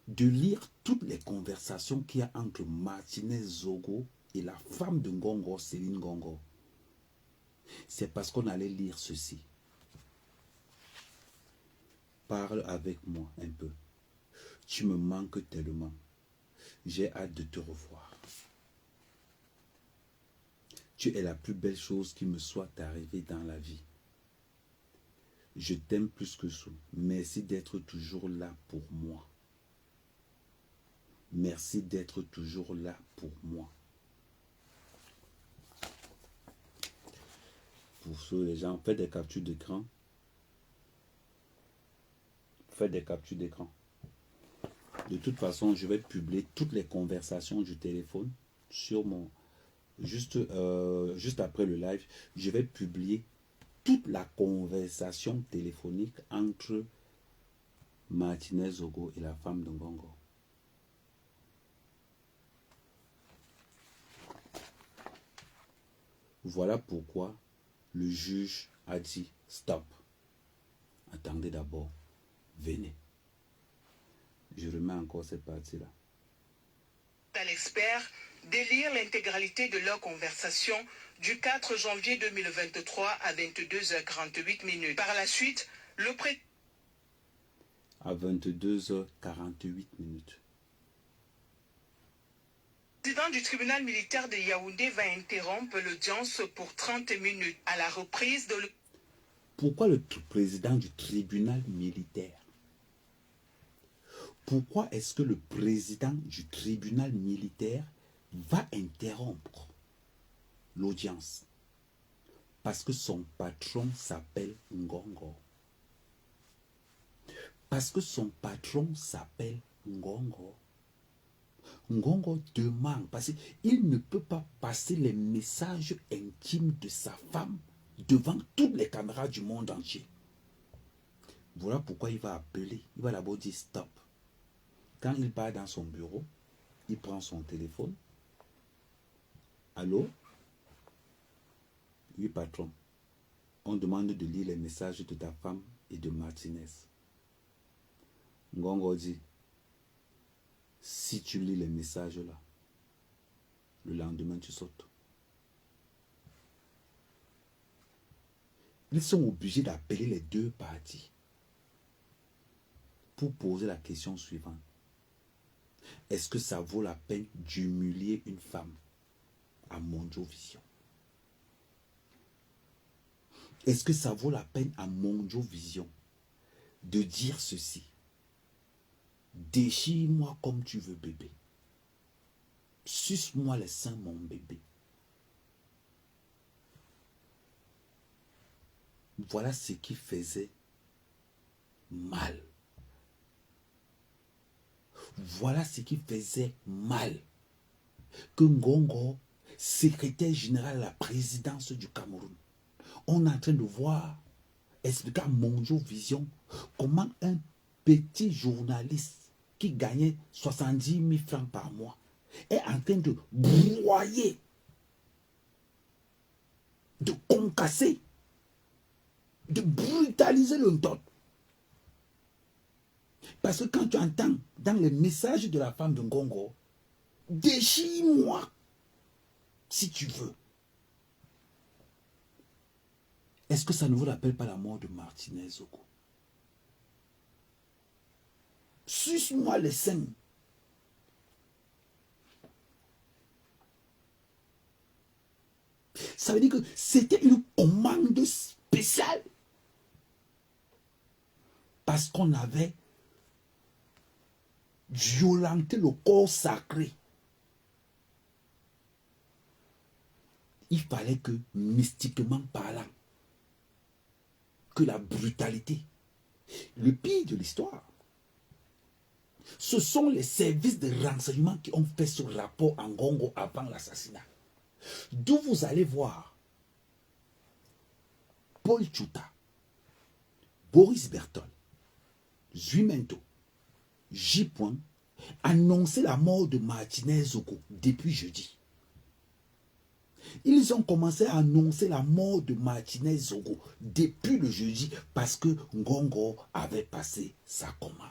Speaker 1: de lire toutes les conversations qu'il y a entre Martinez Zogo et la femme de Ngongo, Céline Ngongo, c'est parce qu'on allait lire ceci. Parle avec moi un peu. Tu me manques tellement. J'ai hâte de te revoir. Tu es la plus belle chose qui me soit arrivée dans la vie. Je t'aime plus que tout. Merci d'être toujours là pour moi. Merci d'être toujours là pour moi. Pour ceux les gens, faites des captures d'écran. Faites des captures d'écran. De toute façon, je vais publier toutes les conversations du téléphone sur mon... Juste après le live, je vais publier toute la conversation téléphonique entre Martinez Zogo et la femme de Ngongo. Voilà pourquoi le juge a dit stop. Attendez d'abord. Venez. Je remets encore cette partie-là.
Speaker 2: À l'expert de lire l'intégralité de leur conversation du 4 janvier 2023 à 22h48 minutes. Par la suite, le président
Speaker 1: à 22h48 minutes.
Speaker 2: Le président du tribunal militaire de Yaoundé va interrompre l'audience pour 30 minutes à la reprise de...
Speaker 1: Pourquoi le président du tribunal militaire? Pourquoi est-ce que le président du tribunal militaire va interrompre l'audience? Parce que son patron s'appelle Ngongo. Parce que son patron s'appelle Ngongo. Ngongo demande, parce qu'il ne peut pas passer les messages intimes de sa femme devant toutes les caméras du monde entier. Voilà pourquoi il va appeler. Il va d'abord dire stop. Quand il part dans son bureau, il prend son téléphone. Allô? Oui, patron. On demande de lire les messages de ta femme et de Martinez. Ngongo dit, si tu lis les messages là, le lendemain tu sautes. Ils sont obligés d'appeler les deux parties pour poser la question suivante. Est-ce que ça vaut la peine d'humilier une femme à Monjo Vision? Est-ce que ça vaut la peine à Monjo Vision de dire ceci? Déchire-moi comme tu veux, bébé. Suce-moi les seins, mon bébé. Voilà ce qui faisait mal. Voilà ce qui faisait mal. Que Ngongo, secrétaire général à la présidence du Cameroun, on est en train de voir, expliquer à Monjo Vision, comment un petit journaliste qui gagnait 70 000 francs par mois est en train de broyer, de concasser, de brutaliser le Nton. Parce que quand tu entends dans les messages de la femme de Ngongo, déchire-moi si tu veux. Est-ce que ça ne vous rappelle pas la mort de Martinez Zogo? Suce-moi les seins. Ça veut dire que c'était une commande spéciale. Parce qu'on avait violenté le corps sacré. Il fallait que, mystiquement parlant, que la brutalité, le pire de l'histoire, ce sont les services de renseignement qui ont fait ce rapport en Ngongo avant l'assassinat. D'où vous allez voir Paul Tchouta, Boris Bertol, Zuimento, J. annoncer la mort de Martinez Zogo depuis jeudi. Ils ont commencé à annoncer la mort de Martinez Zogo depuis le jeudi parce que Ngongo avait passé sa commande.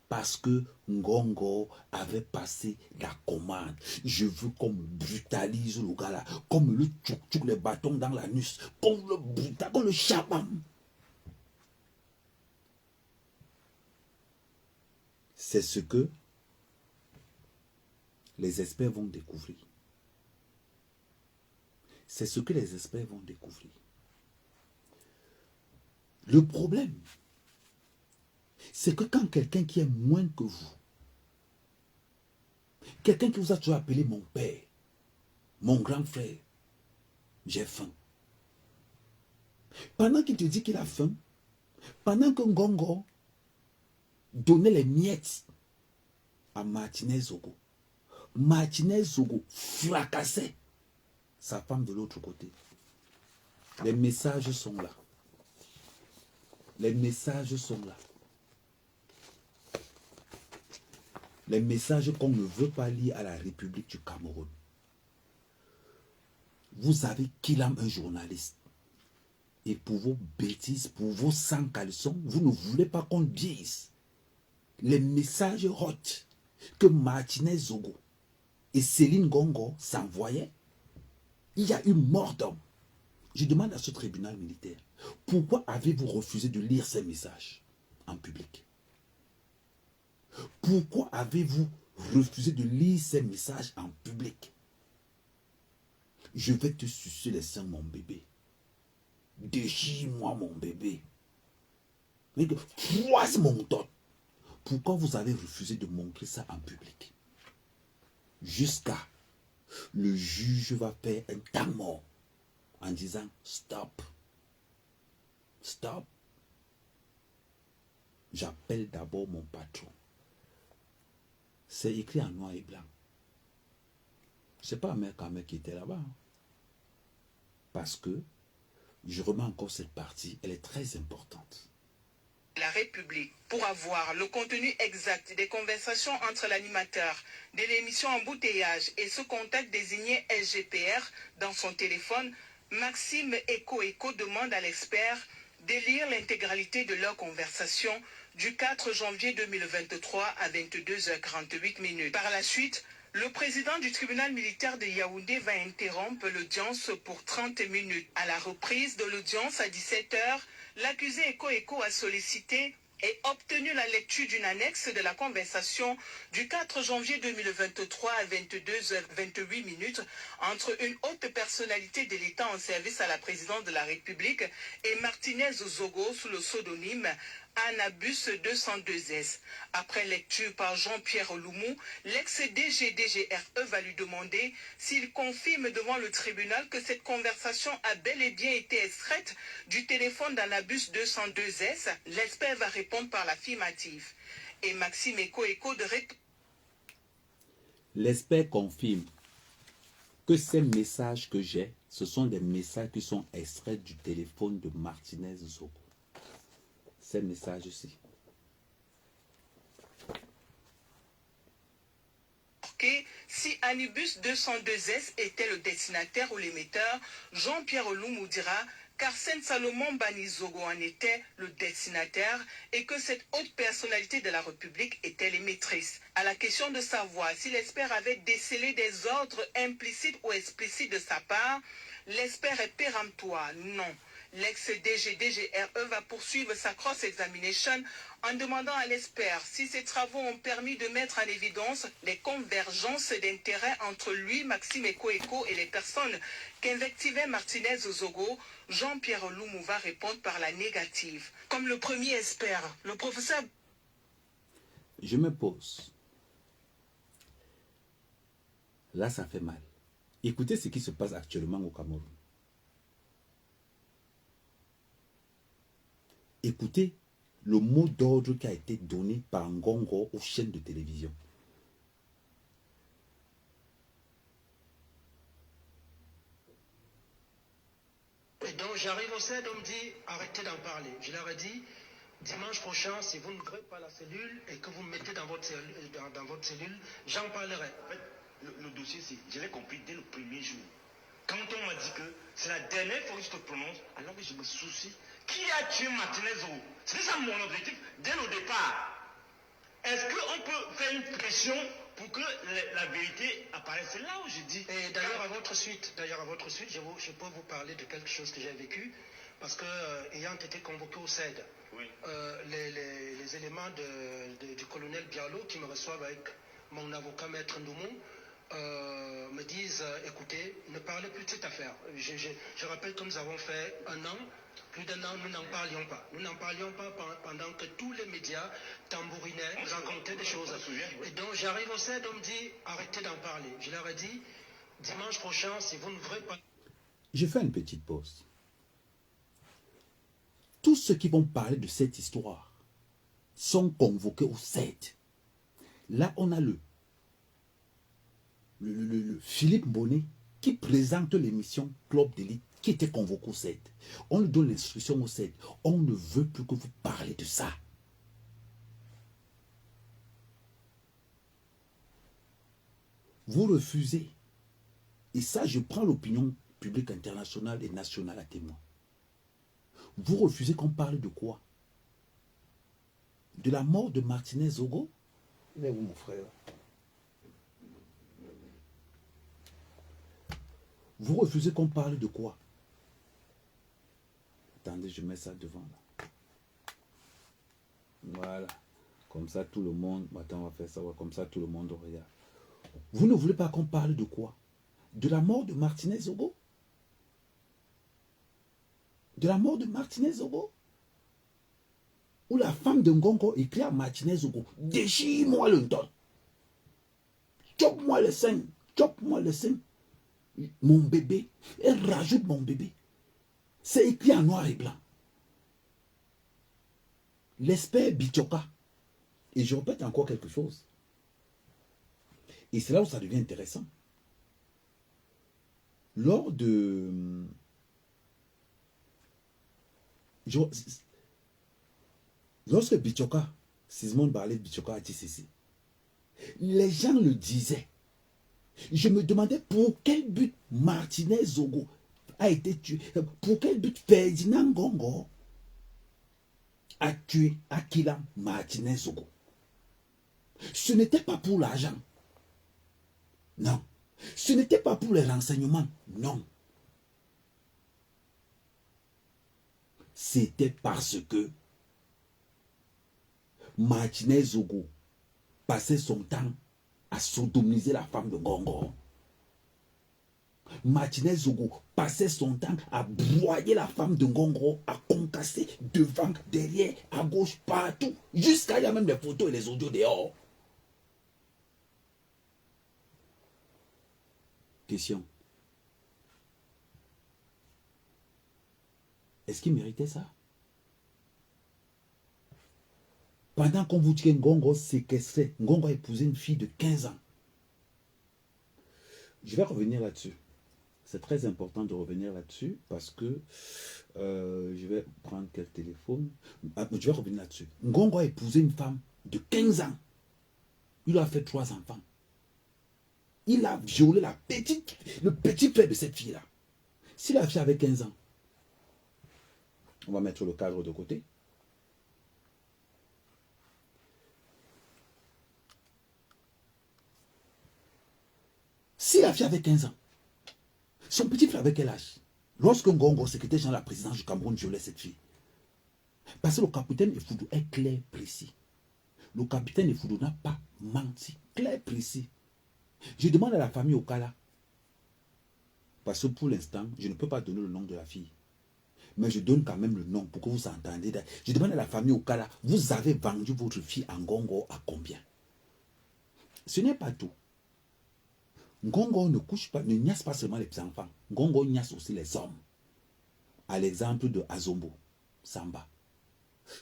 Speaker 1: Parce que Ngongo avait passé la commande. Je veux qu'on me brutalise le gars là, qu'on me le tchouk les bâtons dans l'anus, qu'on le brutalise, qu'on le chabam. C'est ce que les experts vont découvrir. C'est ce que les experts vont découvrir. Le problème, c'est que quand quelqu'un qui est moins que vous, quelqu'un qui vous a toujours appelé mon père, mon grand frère, j'ai faim. Pendant qu'il te dit qu'il a faim, pendant que Ngongo donnait les miettes à Martinez Zogo, Martinez Zogo fracassait sa femme de l'autre côté. Les messages sont là. Les messages sont là. Les messages qu'on ne veut pas lire à la République du Cameroun. Vous avez qu'il aime un journaliste. Et pour vos bêtises, pour vos sans caleçons, vous ne voulez pas qu'on dise les messages hot que Martinez Zogo et Céline Ngongo s'envoyaient. Il y a eu mort d'homme. Je demande à ce tribunal militaire, pourquoi avez-vous refusé de lire ces messages en public? Pourquoi avez-vous refusé de lire ces messages en public? Je vais te sucer les seins, mon bébé. Déchire-moi, mon bébé. Froisse mon tot. Pourquoi vous avez refusé de montrer ça en public? Jusqu'à le juge va faire un temps mort en disant stop. Stop. J'appelle d'abord mon patron. C'est écrit en noir et blanc. C'est pas Ahmed Kamel qui était là-bas. Parce que, je remets encore cette partie, elle est très importante.
Speaker 2: La République, pour avoir le contenu exact des conversations entre l'animateur de l'émission Embouteillage et ce contact désigné SGPR dans son téléphone, Maxime Eko demande à l'expert de lire l'intégralité de leur conversation du 4 janvier 2023 à 22h48. Par la suite, le président du tribunal militaire de Yaoundé va interrompre l'audience pour 30 minutes. À la reprise de l'audience à 17h, l'accusé Eko a sollicité et obtenu la lecture d'une annexe de la conversation du 4 janvier 2023 à 22h28 entre une haute personnalité de l'État en service à la présidence de la République et Martinez Zogo sous le pseudonyme Anabus 202S. Après lecture par Jean-Pierre Loumou, l'ex-DG-DGRE va lui demander s'il confirme devant le tribunal que cette conversation a bel et bien été extraite du téléphone d'Anabus 202S. L'expert va répondre par l'affirmative. Et Maxime Eko de répondre.
Speaker 1: L'expert confirme que ces messages que j'ai, ce sont des messages qui sont extraits du téléphone de Martinez Zogo. Ces messages-ci.
Speaker 2: Si Anibus 202S était le destinataire ou l'émetteur, Jean-Pierre Loumou dira qu'Arsène Salomon Banizogo en était le destinataire et que cette haute personnalité de la République était l'émettrice. À la question de savoir si l'expert avait décelé des ordres implicites ou explicites de sa part, l'expert est péremptoire. Non. L'ex-DG-DGRE va poursuivre sa cross-examination en demandant à l'expert si ses travaux ont permis de mettre en évidence les convergences d'intérêts entre lui, Maxime Eko et les personnes qu'invectivait Martinez Zogo. Jean-Pierre Loumou va répondre par la négative. Comme le premier expert, le professeur...
Speaker 1: Je me pose. Là, ça fait mal. Écoutez ce qui se passe actuellement au Cameroun. Écoutez le mot d'ordre qui a été donné par Ngongo aux chaînes de télévision.
Speaker 5: Et donc j'arrive au stade, on me dit arrêtez d'en parler. Je leur ai dit, Dimanche prochain, si vous n'ouvrez pas la cellule et que vous me mettez dans votre cellule, j'en parlerai.
Speaker 6: En fait, le dossier, c'est, je l'ai compris dès le premier jour. Quand on m'a dit que c'est la dernière fois que je te prononce, alors que je me soucie, qui a tué Martinez Zogo? C'était ça mon objectif dès le départ. Est-ce qu'on peut faire une pression pour que la vérité apparaisse? C'est là où je dis.
Speaker 5: Et d'ailleurs, à votre suite, je peux vous parler de quelque chose que j'ai vécu, parce que ayant été convoqué au CED,
Speaker 6: oui.
Speaker 5: Les éléments du colonel Bialo qui me reçoivent avec mon avocat maître Ndoumou me disent écoutez, ne parlez plus de cette affaire. Je rappelle que nous avons fait plus d'un an, nous n'en parlions pas. Nous n'en parlions pas pendant que tous les médias tambourinaient, racontaient des choses. Et donc j'arrive au CED, on me dit arrêtez d'en parler. Je leur ai dit dimanche prochain, si vous n'ouvrez pas.
Speaker 1: Je fais une petite pause. Tous ceux qui vont parler de cette histoire sont convoqués au CED. Là, on a le Philippe Bonnet qui présente l'émission Club d'élite qui était convoqué au CED. On lui donne l'instruction au CED. On ne veut plus que vous parlez de ça. Vous refusez. Et ça, je prends l'opinion publique internationale et nationale à témoin. Vous refusez qu'on parle de quoi? De la mort de Martinez Zogo?
Speaker 5: Mais où, mon frère?
Speaker 1: Vous refusez qu'on parle de quoi? Attendez, je mets ça devant là. Voilà. Comme ça, tout le monde... Attends, on va faire ça. Comme ça, tout le monde regarde. Vous ne voulez pas qu'on parle de quoi? De la mort de Martinez Zogo? De la mort de Martinez Zogo? Où la femme de Ngongo écrit à Martinez Zogo, déchire-moi le don. Chope-moi le sein. Chope-moi le sein. Mon bébé. Elle rajoute mon bébé. C'est écrit en noir et blanc. L'espère Bichoka. Et je répète encore quelque chose. Et c'est là où ça devient intéressant. Lors de... Lorsque Bichoka, Sismon Barlet Bichoka a dit ceci, les gens le disaient. Je me demandais pour quel but Martinez Zogo a été tué. Pour quel but Ferdinand Ngongo a tué Akila Martinez Zogo. Ce n'était pas pour l'argent. Non. Ce n'était pas pour les renseignements. Non. C'était parce que Martinez Zogo passait son temps à sodomiser la femme de Ngongo. Martinez Zogo passait son temps à broyer la femme de Ngongo, à concasser devant, derrière, à gauche, partout. Jusqu'à il y a même des photos et les audios dehors. Question. Est-ce qu'il méritait ça? Pendant qu'on vous dit que Ngongo séquestrait, Ngongo a épousé une fille de 15 ans. Je vais revenir là-dessus. C'est très important de revenir là-dessus parce que je vais prendre quel téléphone. Je vais revenir là-dessus. Ngongo a épousé une femme de 15 ans. Il a fait 3 enfants. Il a violé le petit frère de cette fille-là. Si la fille avait 15 ans, on va mettre le cadre de côté. Si la fille avait 15 ans, son petit frère avait quel âge? Lorsque Ngongo, secrétaire général de la présidence du Cameroun, violait cette fille. Parce que le capitaine Efoudou est clair, précis. Le capitaine Efoudou n'a pas menti. Clair, précis. Je demande à la famille Okala, parce que pour l'instant, je ne peux pas donner le nom de la fille. Mais je donne quand même le nom pour que vous entendiez. Je demande à la famille Okala, vous avez vendu votre fille à Ngongo à combien? Ce n'est pas tout. Ngongo ne couche pas, ne niasse pas seulement les enfants. Ngongo niasse aussi les hommes. À l'exemple de Azombo Samba.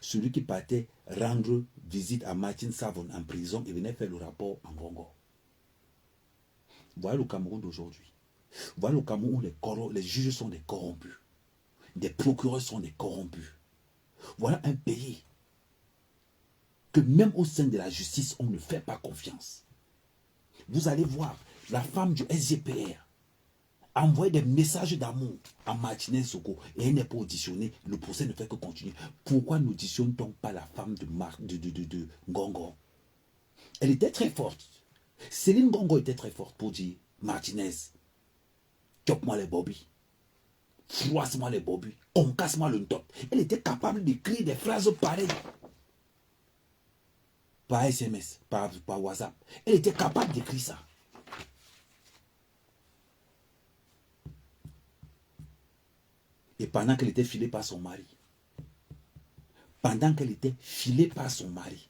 Speaker 1: Celui qui partait rendre visite à Martin Savon en prison et venait faire le rapport en Ngongo. Voilà le Cameroun d'aujourd'hui. Voilà le Cameroun où les juges sont des corrompus. Des procureurs sont des corrompus. Voilà un pays que même au sein de la justice, on ne fait pas confiance. Vous allez voir, la femme du SGPR a envoyé des messages d'amour à Martinez Zogo et elle n'est pas auditionnée. Le procès ne fait que continuer. Pourquoi n'auditionne-t-on pas la femme de Ngongo? Elle était très forte. Céline Ngongo était très forte pour dire, Martinez, chope-moi les bobbies. Froisse-moi les bobbies. Concasse-moi le top. Elle était capable d'écrire des phrases pareilles. Par SMS, par WhatsApp. Elle était capable d'écrire ça. Et pendant qu'elle était filée par son mari. Pendant qu'elle était filée par son mari.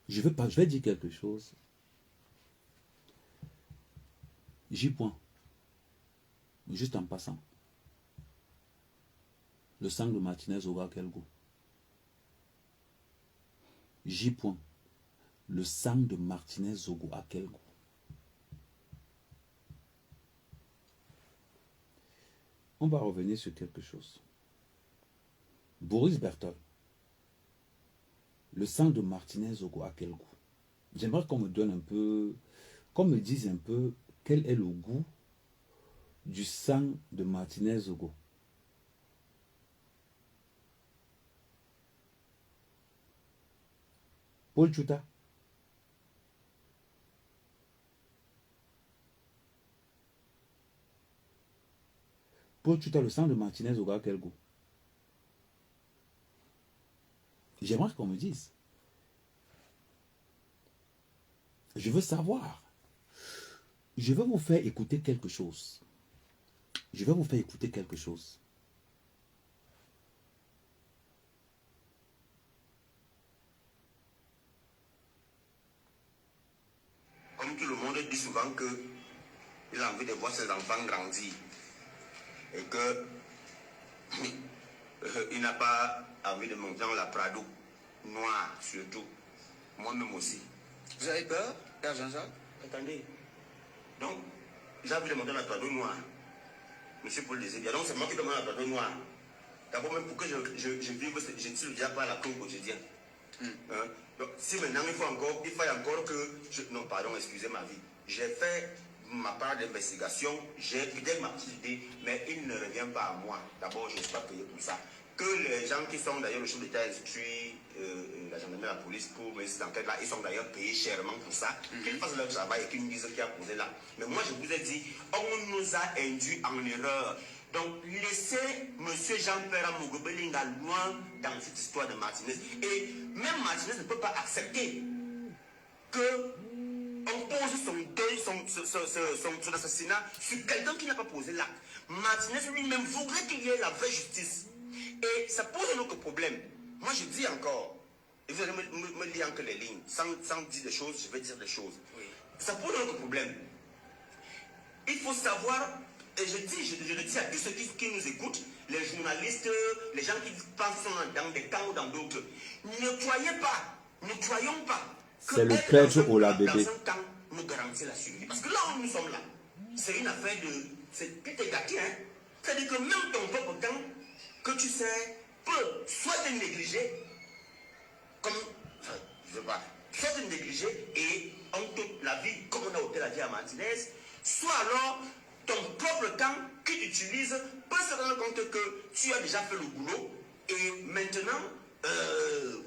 Speaker 1: Je vais dire quelque chose. J'y point. Juste en passant. Le sang de Martinez aura quel goût? J'y point. Le sang de Martinez Zogo a quel goût? On va revenir sur quelque chose. Boris Berthold. Le sang de Martinez Zogo a quel goût? J'aimerais qu'on me donne un peu, qu'on me dise un peu quel est le goût du sang de Martinez Zogo. Paul Chuta. Paul Chuta, le sang de Martinez Zogo a quel goût? J'aimerais qu'on me dise. Je veux savoir. Je vais vous faire écouter quelque chose. Je vais vous faire écouter quelque chose.
Speaker 3: Comme tout le monde dit souvent que il a envie de voir ses enfants grandir et que il n'a pas envie de monter dans la Prado noire surtout. Moi-même aussi.
Speaker 4: Vous avez peur, Père Jean-Jacques?
Speaker 3: Attendez. Donc, j'ai envie de monter dans la Prado noire. Monsieur Paul Désédia. Donc, c'est moi qui demande la Prado noire. D'abord, même pour que je vive, je ne suis déjà pas à la cour quotidien. Hein? Donc, si maintenant il faut encore que non, pardon, excusez ma vie. J'ai fait ma part d'investigation, j'ai peut-être ma petite idée, mais il ne revient pas à moi. D'abord, je ne suis pas payé pour ça. Que les gens qui sont d'ailleurs le chef d'État instruit, la gendarmerie, la police pour mener cette enquête-là, ils sont d'ailleurs payés chèrement pour ça. Qu'ils fassent leur travail et qu'ils nous disent qui a posé là. Mais moi, je vous ai dit, on nous a induits en erreur. Donc, laissez M. Jean-Pierre Amogobelinga loin dans cette histoire de Martinez. Et même Martinez ne peut pas accepter que on pose son deuil, son assassinat sur quelqu'un qui n'a pas posé l'acte. Martinez lui-même voudrait qu'il y ait la vraie justice. Et ça pose un autre problème. Moi, je dis encore, et vous allez me lire que les lignes, sans dire des choses, je vais dire des choses. Oui. Ça pose un autre problème. Il faut savoir, et je le dis à tous ceux qui nous écoutent, les journalistes, les gens qui pensent dans des camps ou dans d'autres, ne croyons pas que
Speaker 1: c'est le clergé au la bébé.
Speaker 3: dans un camp nous garantit la survie. Parce que là où nous sommes là, c'est une affaire de... C'est tout est gâté, hein. C'est-à-dire que même ton propre camp, que tu sais, peut soit te négliger, comme... Enfin, je sais pas, soit te négliger et on te la vie, comme on a ôté la vie à Martinez, soit alors ton propre camp qui t'utilise peut se rendre compte que tu as déjà fait le boulot et maintenant,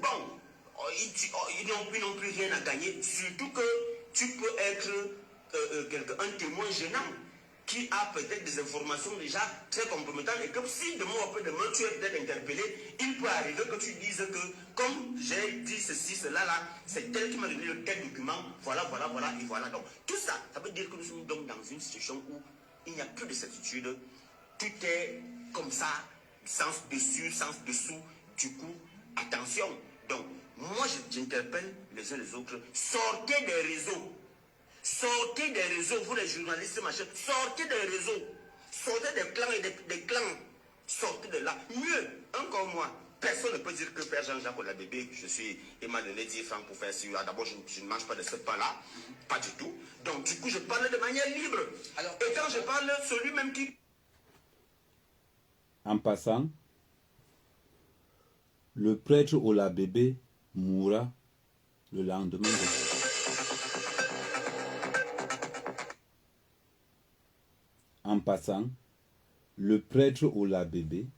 Speaker 3: bon, ils n'ont plus rien à gagner, surtout que tu peux être un témoin gênant qui a peut-être des informations déjà très compromettantes et que si demain ou après-demain tu es peut-être interpellé, il peut arriver que tu dises que comme j'ai dit ceci, cela là, c'est tel qui m'a donné le tel document, voilà, et voilà. Donc tout ça, ça veut dire que nous sommes donc dans une situation où il n'y a plus de certitude, tout est comme ça, sens dessus, sens dessous, du coup, attention. Donc, moi j'interpelle les uns les autres, sortez des réseaux. Sortez des réseaux, vous les journalistes, machin, sortez des réseaux, sortez des clans et des clans, sortez de là. Mieux, encore moi, personne ne peut dire que Père Jean-Jacques ou la bébé, il m'a donné 10 francs pour faire ça. D'abord, je ne mange pas de ce pain-là, pas du tout. Donc, du coup, je parle de manière libre. Alors, et quand je parle, celui même qui...
Speaker 1: En passant, le prêtre Ola Bébé mourra le lendemain. En passant, le prêtre Ola Bébé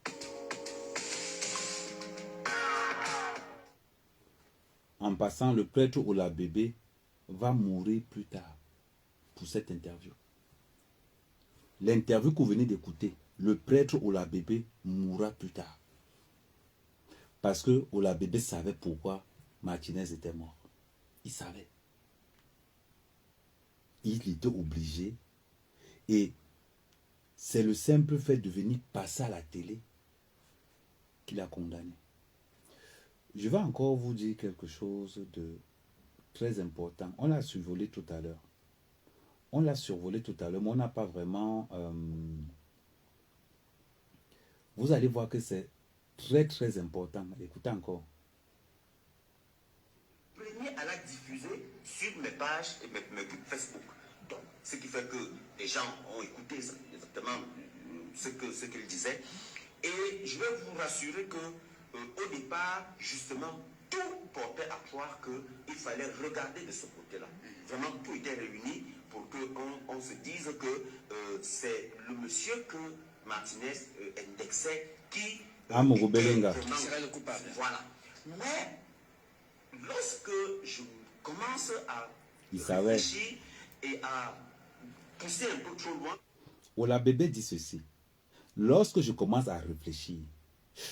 Speaker 1: va mourir plus tard pour cette interview. L'interview que vous venez d'écouter, le prêtre Ola Bébé mourra plus tard. Parce que Ola Bébé savait pourquoi Martinez était mort. Il savait. Il était obligé. Et c'est le simple fait de venir passer à la télé qu'il a condamné. Je vais encore vous dire quelque chose de très important. On l'a survolé tout à l'heure. Mais on n'a pas vraiment... Vous allez voir que c'est très très important. Écoutez encore.
Speaker 3: Premier à la diffuser sur mes pages et mes groupes Facebook. Donc, ce qui fait que les gens ont écouté exactement ce qu'il disait. Et je vais vous rassurer que au départ, justement, tout portait à croire qu'il fallait regarder de ce côté-là. Vraiment, tout était réuni pour qu'on se dise que c'est le monsieur que Martinez indexait qui
Speaker 1: serait
Speaker 3: le coupable. Voilà. Mais lorsque je commence à réfléchir et à pousser un peu trop loin,
Speaker 1: Ola Bébé dit ceci. Lorsque je commence à réfléchir,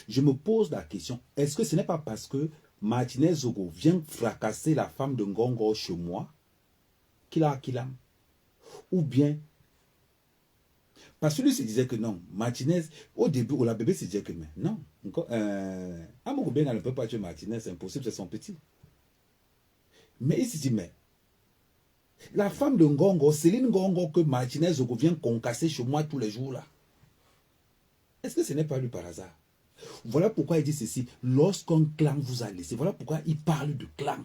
Speaker 1: je me pose la question, est-ce que ce n'est pas parce que Martinez Zogo vient fracasser la femme de Ngongo chez moi qu'il a Akilam? Ou bien, parce que lui se disait que non, Martinez, au début, Ola Bébé se disait que mais non, Amogo Benga ne peut pas tuer Martinez, c'est impossible, c'est son petit. Mais il se dit, mais la femme de Ngongo, Céline Ngongo, que Martinez Zogo vient concasser chez moi tous les jours là, est-ce que ce n'est pas lui par hasard? Voilà pourquoi il dit ceci. Lorsqu'un clan vous a laissé, voilà pourquoi il parle de clan.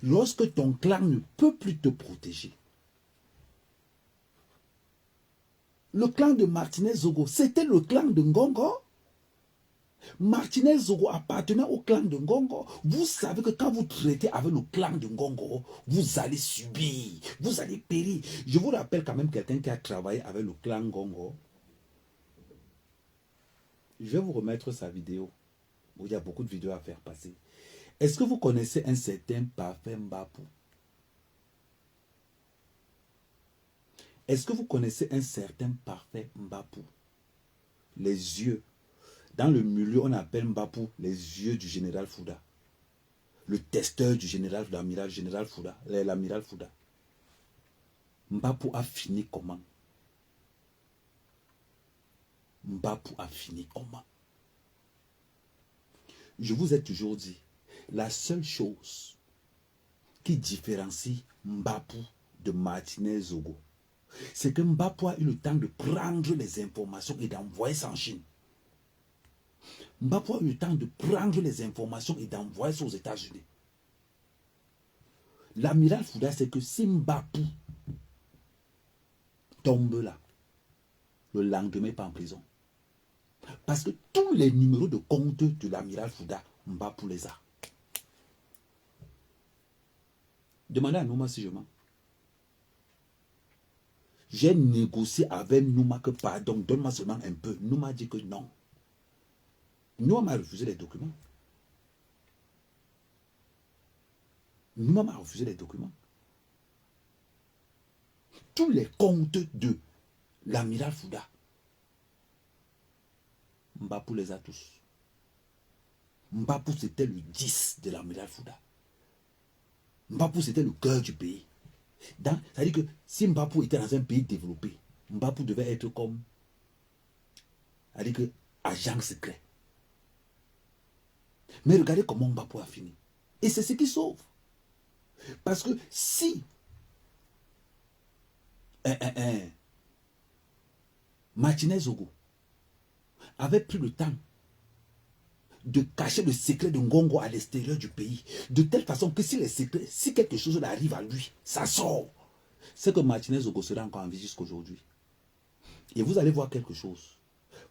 Speaker 1: Lorsque ton clan ne peut plus te protéger. Le clan de Martinez Zogo, c'était le clan de Ngongo. Martinez Zogo appartenait au clan de Ngongo. Vous savez que quand vous traitez avec le clan de Ngongo, vous allez subir, vous allez périr. Je vous rappelle quand même quelqu'un qui a travaillé avec le clan Ngongo. Je vais vous remettre sa vidéo. Il y a beaucoup de vidéos à faire passer. Est-ce que vous connaissez un certain Parfait Mbapou? Est-ce que vous connaissez un certain Parfait Mbapou? Les yeux. Dans le milieu, on appelle Mbapou les yeux du général Fouda. Le testeur du général, l'amiral général Fouda. L'amiral Fouda. Mbapou a fini comment? Mbapou a fini comment? Je vous ai toujours dit, la seule chose qui différencie Mbapou de Martinez Zogo, c'est que Mbapou a eu le temps de prendre les informations et d'envoyer ça en Chine. Mbapou a eu le temps de prendre les informations et d'envoyer ça aux États-Unis. L'amiral Fouda, c'est que si Mbapou tombe là, le lendemain pas en prison. Parce que tous les numéros de compte de l'amiral Fouda, Mbapou les a. Demandez à Nouma si je mens. J'ai négocié avec Nouma que pardon, donne-moi seulement un peu. Nouma dit que non. Nouma m'a refusé les documents. Nouma m'a refusé les documents. Tous les comptes de l'amiral Fouda, Mbapou les a tous. Mbapou c'était le 10 de l'amiral Fouda. Mbapou c'était le cœur du pays. C'est-à-dire que si Mbapou était dans un pays développé, Mbapou devait être comme, c'est-à-dire que agent secret. Mais regardez comment Mbapou a fini. Et c'est ce qui sauve. Parce que si Martinez Zogo avait pris le temps de cacher le secret de Ngongo à l'extérieur du pays, de telle façon que si quelque chose arrive à lui, ça sort. C'est que Martinez Zogo sera encore en vie jusqu'aujourd'hui. Et vous allez voir quelque chose.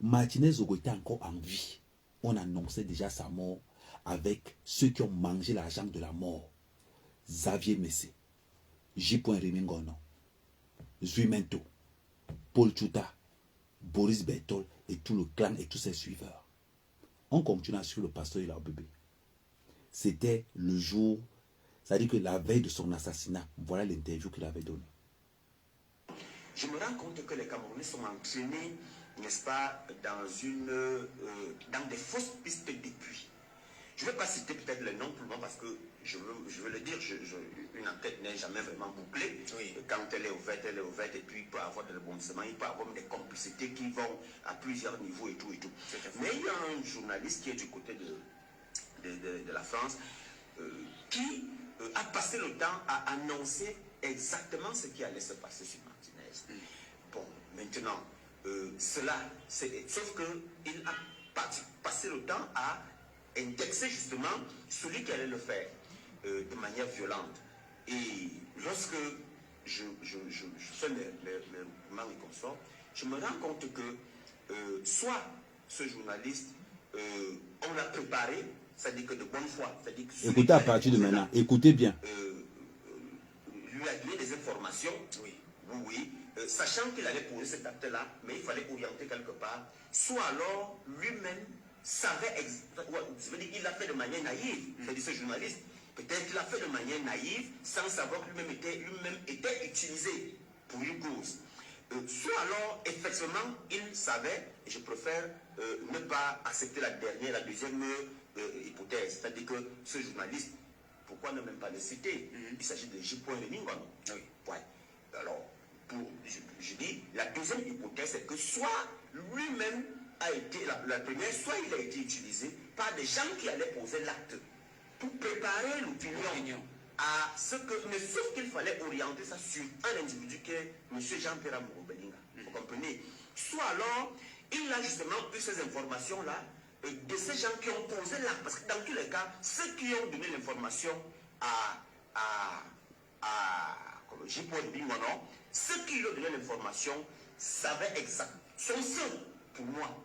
Speaker 1: Martinez Zogo était encore en vie. On annonçait déjà sa mort avec ceux qui ont mangé l'argent de la mort. Xavier Messé, J. Rimingono, Zuimento, Paul Chuta, Boris Bertol et tout le clan et tous ses suiveurs. On continue sur le pasteur et leur bébé. C'était le jour, c'est-à-dire que la veille de son assassinat, voilà l'interview qu'il avait donnée.
Speaker 3: Je me rends compte que les Camerounais sont entraînés, n'est-ce pas, dans des fausses pistes depuis. Je ne vais pas citer peut-être les noms pour le moment parce que je veux le dire, une enquête n'est jamais vraiment bouclée. Oui. Quand elle est ouverte, et puis il peut y avoir des rebondissements, il peut y avoir des complicités qui vont à plusieurs niveaux et tout. Mais il y a un journaliste qui est du côté de la France qui a passé le temps à annoncer exactement ce qui allait se passer sur Martinez. Bon, maintenant, sauf qu'il a passé le temps à indexer justement celui qui allait le faire de manière violente. Et lorsque je fais mes recoupements et consorts, je me rends compte que soit ce journaliste, on l'a préparé, c'est-à-dire que de bonne foi.
Speaker 1: Écoutez à partir de maintenant, écoutez bien.
Speaker 3: Lui a donné des informations, oui, sachant qu'il allait poser cet acte-là, mais il fallait orienter quelque part, soit alors lui-même savait, il l'a fait de manière naïve, c'est-à-dire ce journaliste, peut-être qu'il l'a fait de manière naïve, sans savoir que lui-même était utilisé pour une cause. Soit alors, effectivement, il savait, et je préfère ne pas accepter la deuxième hypothèse, c'est-à-dire que ce journaliste, pourquoi ne même pas le citer? Il s'agit de J. Rimingono. Oui. Ouais. Alors, je dis, la deuxième hypothèse, c'est que soit lui-même a été, la première, soit il a été utilisé par des gens qui allaient poser l'acte pour préparer l'opinion à ce que, mais sauf qu'il fallait orienter ça sur un individu qui est M. Jean-Pierre Amourou Belinga. Vous comprenez? Soit alors, il a justement eu ces informations-là de ces gens qui ont posé l'acte, parce que dans tous les cas, ceux qui ont donné l'information à J. Rimingono, ceux qui lui ont donné l'information savaient exactement, sont ceux, pour moi,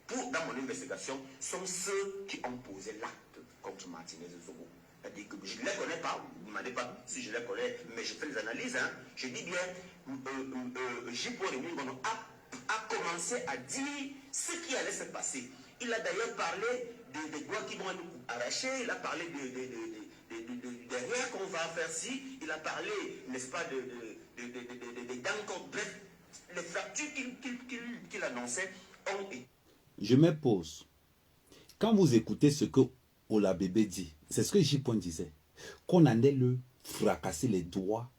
Speaker 3: dans mon investigation, sont ceux qui ont posé l'acte contre Martinez Zogo. C'est-à-dire que je ne les connais pas, vous ne me demandez pas si je les connais, mais je fais les analyses. Je dis bien, J. Rimingono a commencé à dire ce qui allait se passer. Il a d'ailleurs parlé des doigts qui vont être arrachés, il a parlé des rien qu'on va faire si, il a parlé, n'est-ce pas, des dents, bref, les fractures qu'il annonçait ont été.
Speaker 1: Je me pose. Quand vous écoutez ce que Ola Bébé dit, c'est ce que J. disait, qu'on allait le fracasser les doigts,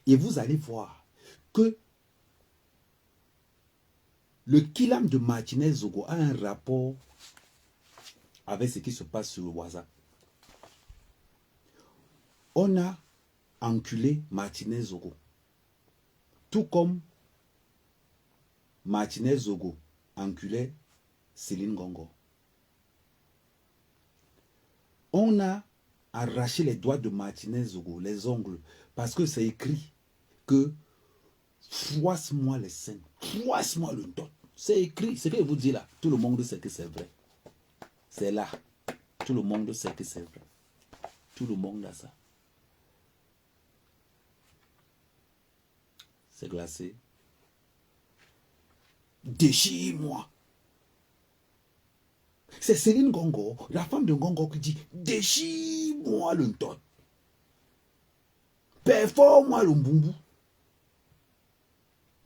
Speaker 1: et vous allez voir que le Kilam de Martinez Zogo a un rapport avec ce qui se passe sur le WhatsApp. On a enculé Martinez Zogo. Tout comme Martinez Zogo enculait Céline Gongo. On a arraché les doigts de Martinez Zogo, les ongles, parce que c'est écrit que froisse-moi les seins, froisse-moi le dos. C'est écrit, ce que je vous dis là, tout le monde sait que c'est vrai. C'est là, tout le monde sait que c'est vrai. Tout le monde a ça. C'est glacé. Déchire-moi. C'est Céline Gongo, la femme de Gongo, qui dit déchire-moi le tot. Performe-moi le mbumbu.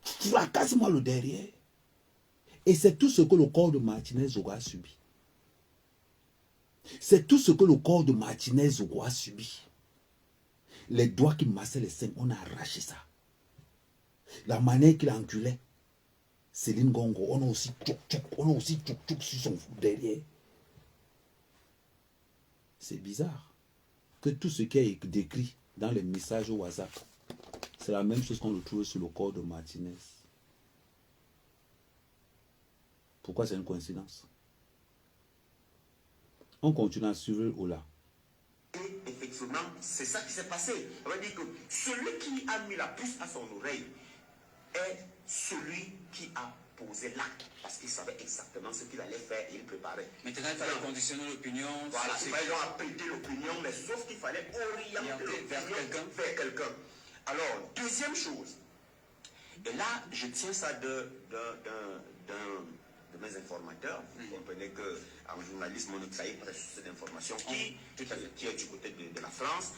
Speaker 1: Fracasse-moi le derrière. Et c'est tout ce que le corps de Martinez Zogo a subi. C'est tout ce que le corps de Martinez Zogo a subi. Les doigts qui massaient les seins, on a arraché ça. La manière qu'il enculait Céline Gongo, on a aussi tchouk sur son derrière. C'est bizarre que tout ce qui est décrit dans les messages au WhatsApp, c'est la même chose qu'on retrouve sur le corps de Martinez. Pourquoi c'est une coïncidence? On continue à suivre Ola.
Speaker 3: Et effectivement, c'est ça qui s'est passé. On va dire que celui qui a mis la puce à son oreille est celui qui a poser l'acte parce qu'il savait exactement ce qu'il allait faire et il préparait.
Speaker 4: Maintenant, il fallait conditionner l'opinion.
Speaker 3: Voilà, il fallait donc apprêter l'opinion, mais sauf qu'il fallait orienter l'opinion vers quelqu'un. Alors, deuxième chose, et là, je tiens ça de mes informateurs. Vous comprenez qu'en journalisme, on ne travaille pas sur cette information qui est du côté de la France,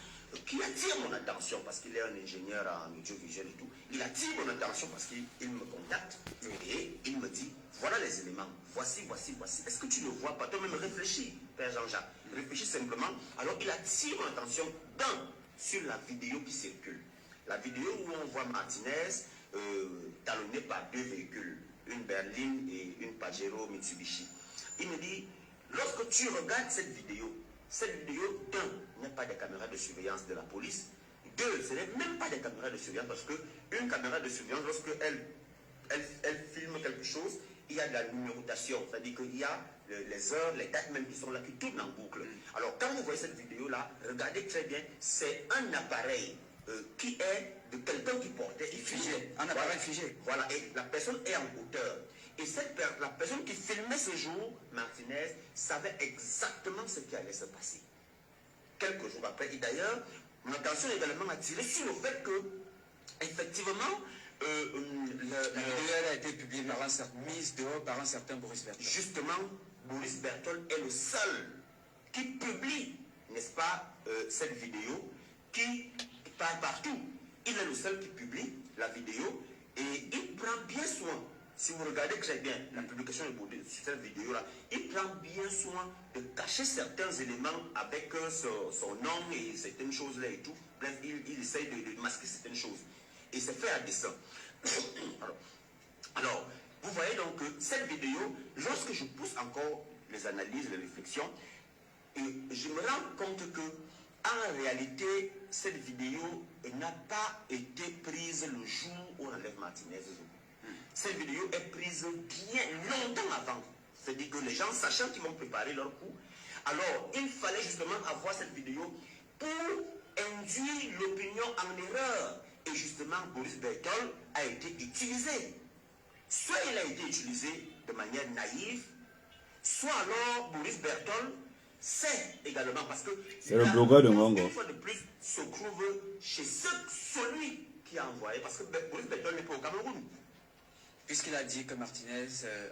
Speaker 3: qui attire mon attention parce qu'il est un ingénieur en audiovisuel et tout. Il attire mon attention parce qu'il me contacte et il me dit, voilà les éléments, voici. Est-ce que tu ne vois pas? Toi-même réfléchis, Père Jean-Jacques. Réfléchis simplement. Alors il attire mon attention sur la vidéo qui circule. La vidéo où on voit Martinez talonné par deux véhicules, une berline et une Pajero Mitsubishi. Il me dit, lorsque tu regardes cette vidéo, d'un, n'est pas des caméras de surveillance de la police. Deux, ce n'est même pas des caméras de surveillance parce qu'une caméra de surveillance, lorsque elle filme quelque chose, il y a de la numérotation, c'est-à-dire qu'il y a les heures, les dates même qui sont là, qui tournent en boucle. Alors quand vous voyez cette vidéo-là, regardez très bien, c'est un appareil qui est de quelqu'un qui portait figé. Un appareil figé. Voilà, et la personne est en hauteur. Et la personne qui filmait ce jour, Martinez, savait exactement ce qui allait se passer. Quelques jours après, et d'ailleurs, mon attention est également attirée sur le fait que, effectivement, la vidéo a été publiée mise dehors par un certain Boris Berthold. Justement, Boris Berthold est le seul qui publie, n'est-ce pas, cette vidéo qui part partout. Il est le seul qui publie la vidéo et il prend bien soin. Si vous regardez très bien la publication de cette vidéo-là, il prend bien soin de cacher certains éléments avec son nom et certaines choses-là et tout. Bref, il essaye de masquer certaines choses. Et c'est fait à dessein. Alors, vous voyez donc que cette vidéo, lorsque je pousse encore les analyses, les réflexions, je me rends compte que, en réalité, cette vidéo n'a pas été prise le jour où on enlève Martinez. Cette vidéo est prise bien longtemps avant. C'est-à-dire que les gens, sachant qu'ils vont préparer leur coup, alors il fallait justement avoir cette vidéo pour induire l'opinion en erreur. Et justement, Boris Berthold a été utilisé. Soit il a été utilisé de manière naïve, soit alors Boris Berthold sait également, parce que
Speaker 1: c'est le blogueur de Ngongo.
Speaker 3: Une fois de plus, se trouve chez celui qui a envoyé, parce que Boris Berthold n'est pas au Cameroun.
Speaker 4: Puisqu'il a dit que Martinez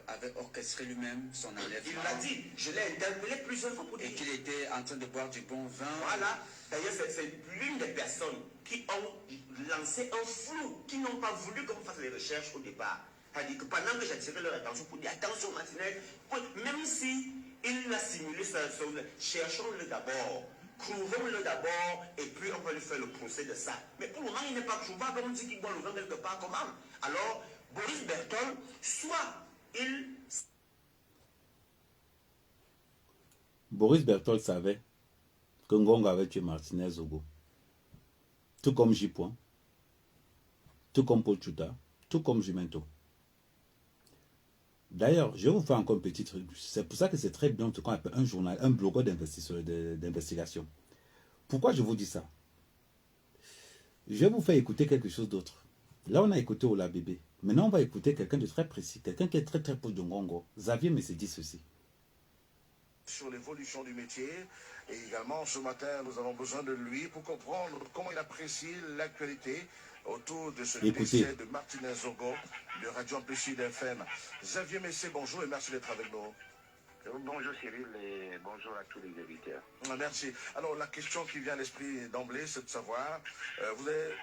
Speaker 4: avait orchestré lui-même son enlèvement.
Speaker 3: Il l'a dit, je l'ai interpellé plusieurs fois pour dire.
Speaker 4: Et qu'il était en train de boire du bon vin.
Speaker 3: Voilà, d'ailleurs c'est l'une des personnes qui ont lancé un flou, qui n'ont pas voulu qu'on fasse les recherches au départ. C'est-à-dire que pendant que j'attirais leur attention pour dire attention Martinez, même si il a simulé ça, cherchons-le d'abord. Trouvons-le d'abord et puis on va lui faire le procès de ça. Mais pour le moment, il n'est pas trouvable. On dit qu'il boit le vin quelque part. Comment? Alors, Boris Berthold, soit
Speaker 1: Boris Berthold savait que Ngongo avait tué Martinez Zogo. Tout comme J-Point, tout comme Paul Chuta, tout comme Jumento. D'ailleurs, je vais vous faire encore un petit truc. C'est pour ça que c'est très bien ce qu'on appelle un journal, un blogueur d'investigation. Pourquoi je vous dis ça? Je vais vous faire écouter quelque chose d'autre. Là, on a écouté Ola Bébé. Maintenant, on va écouter quelqu'un de très précis, quelqu'un qui est très très proche de Ngongo. Xavier Messé dit ceci.
Speaker 7: Sur l'évolution du métier, et également ce matin, nous avons besoin de lui pour comprendre comment il apprécie l'actualité autour de ce décès de Martinez Zogo de Radio Amplitude FM. Xavier Messé, bonjour et merci d'être avec nous.
Speaker 8: Bonjour Cyril et bonjour à tous les auditeurs.
Speaker 7: Merci. Alors la question qui vient à l'esprit d'emblée, c'est de savoir, vous avez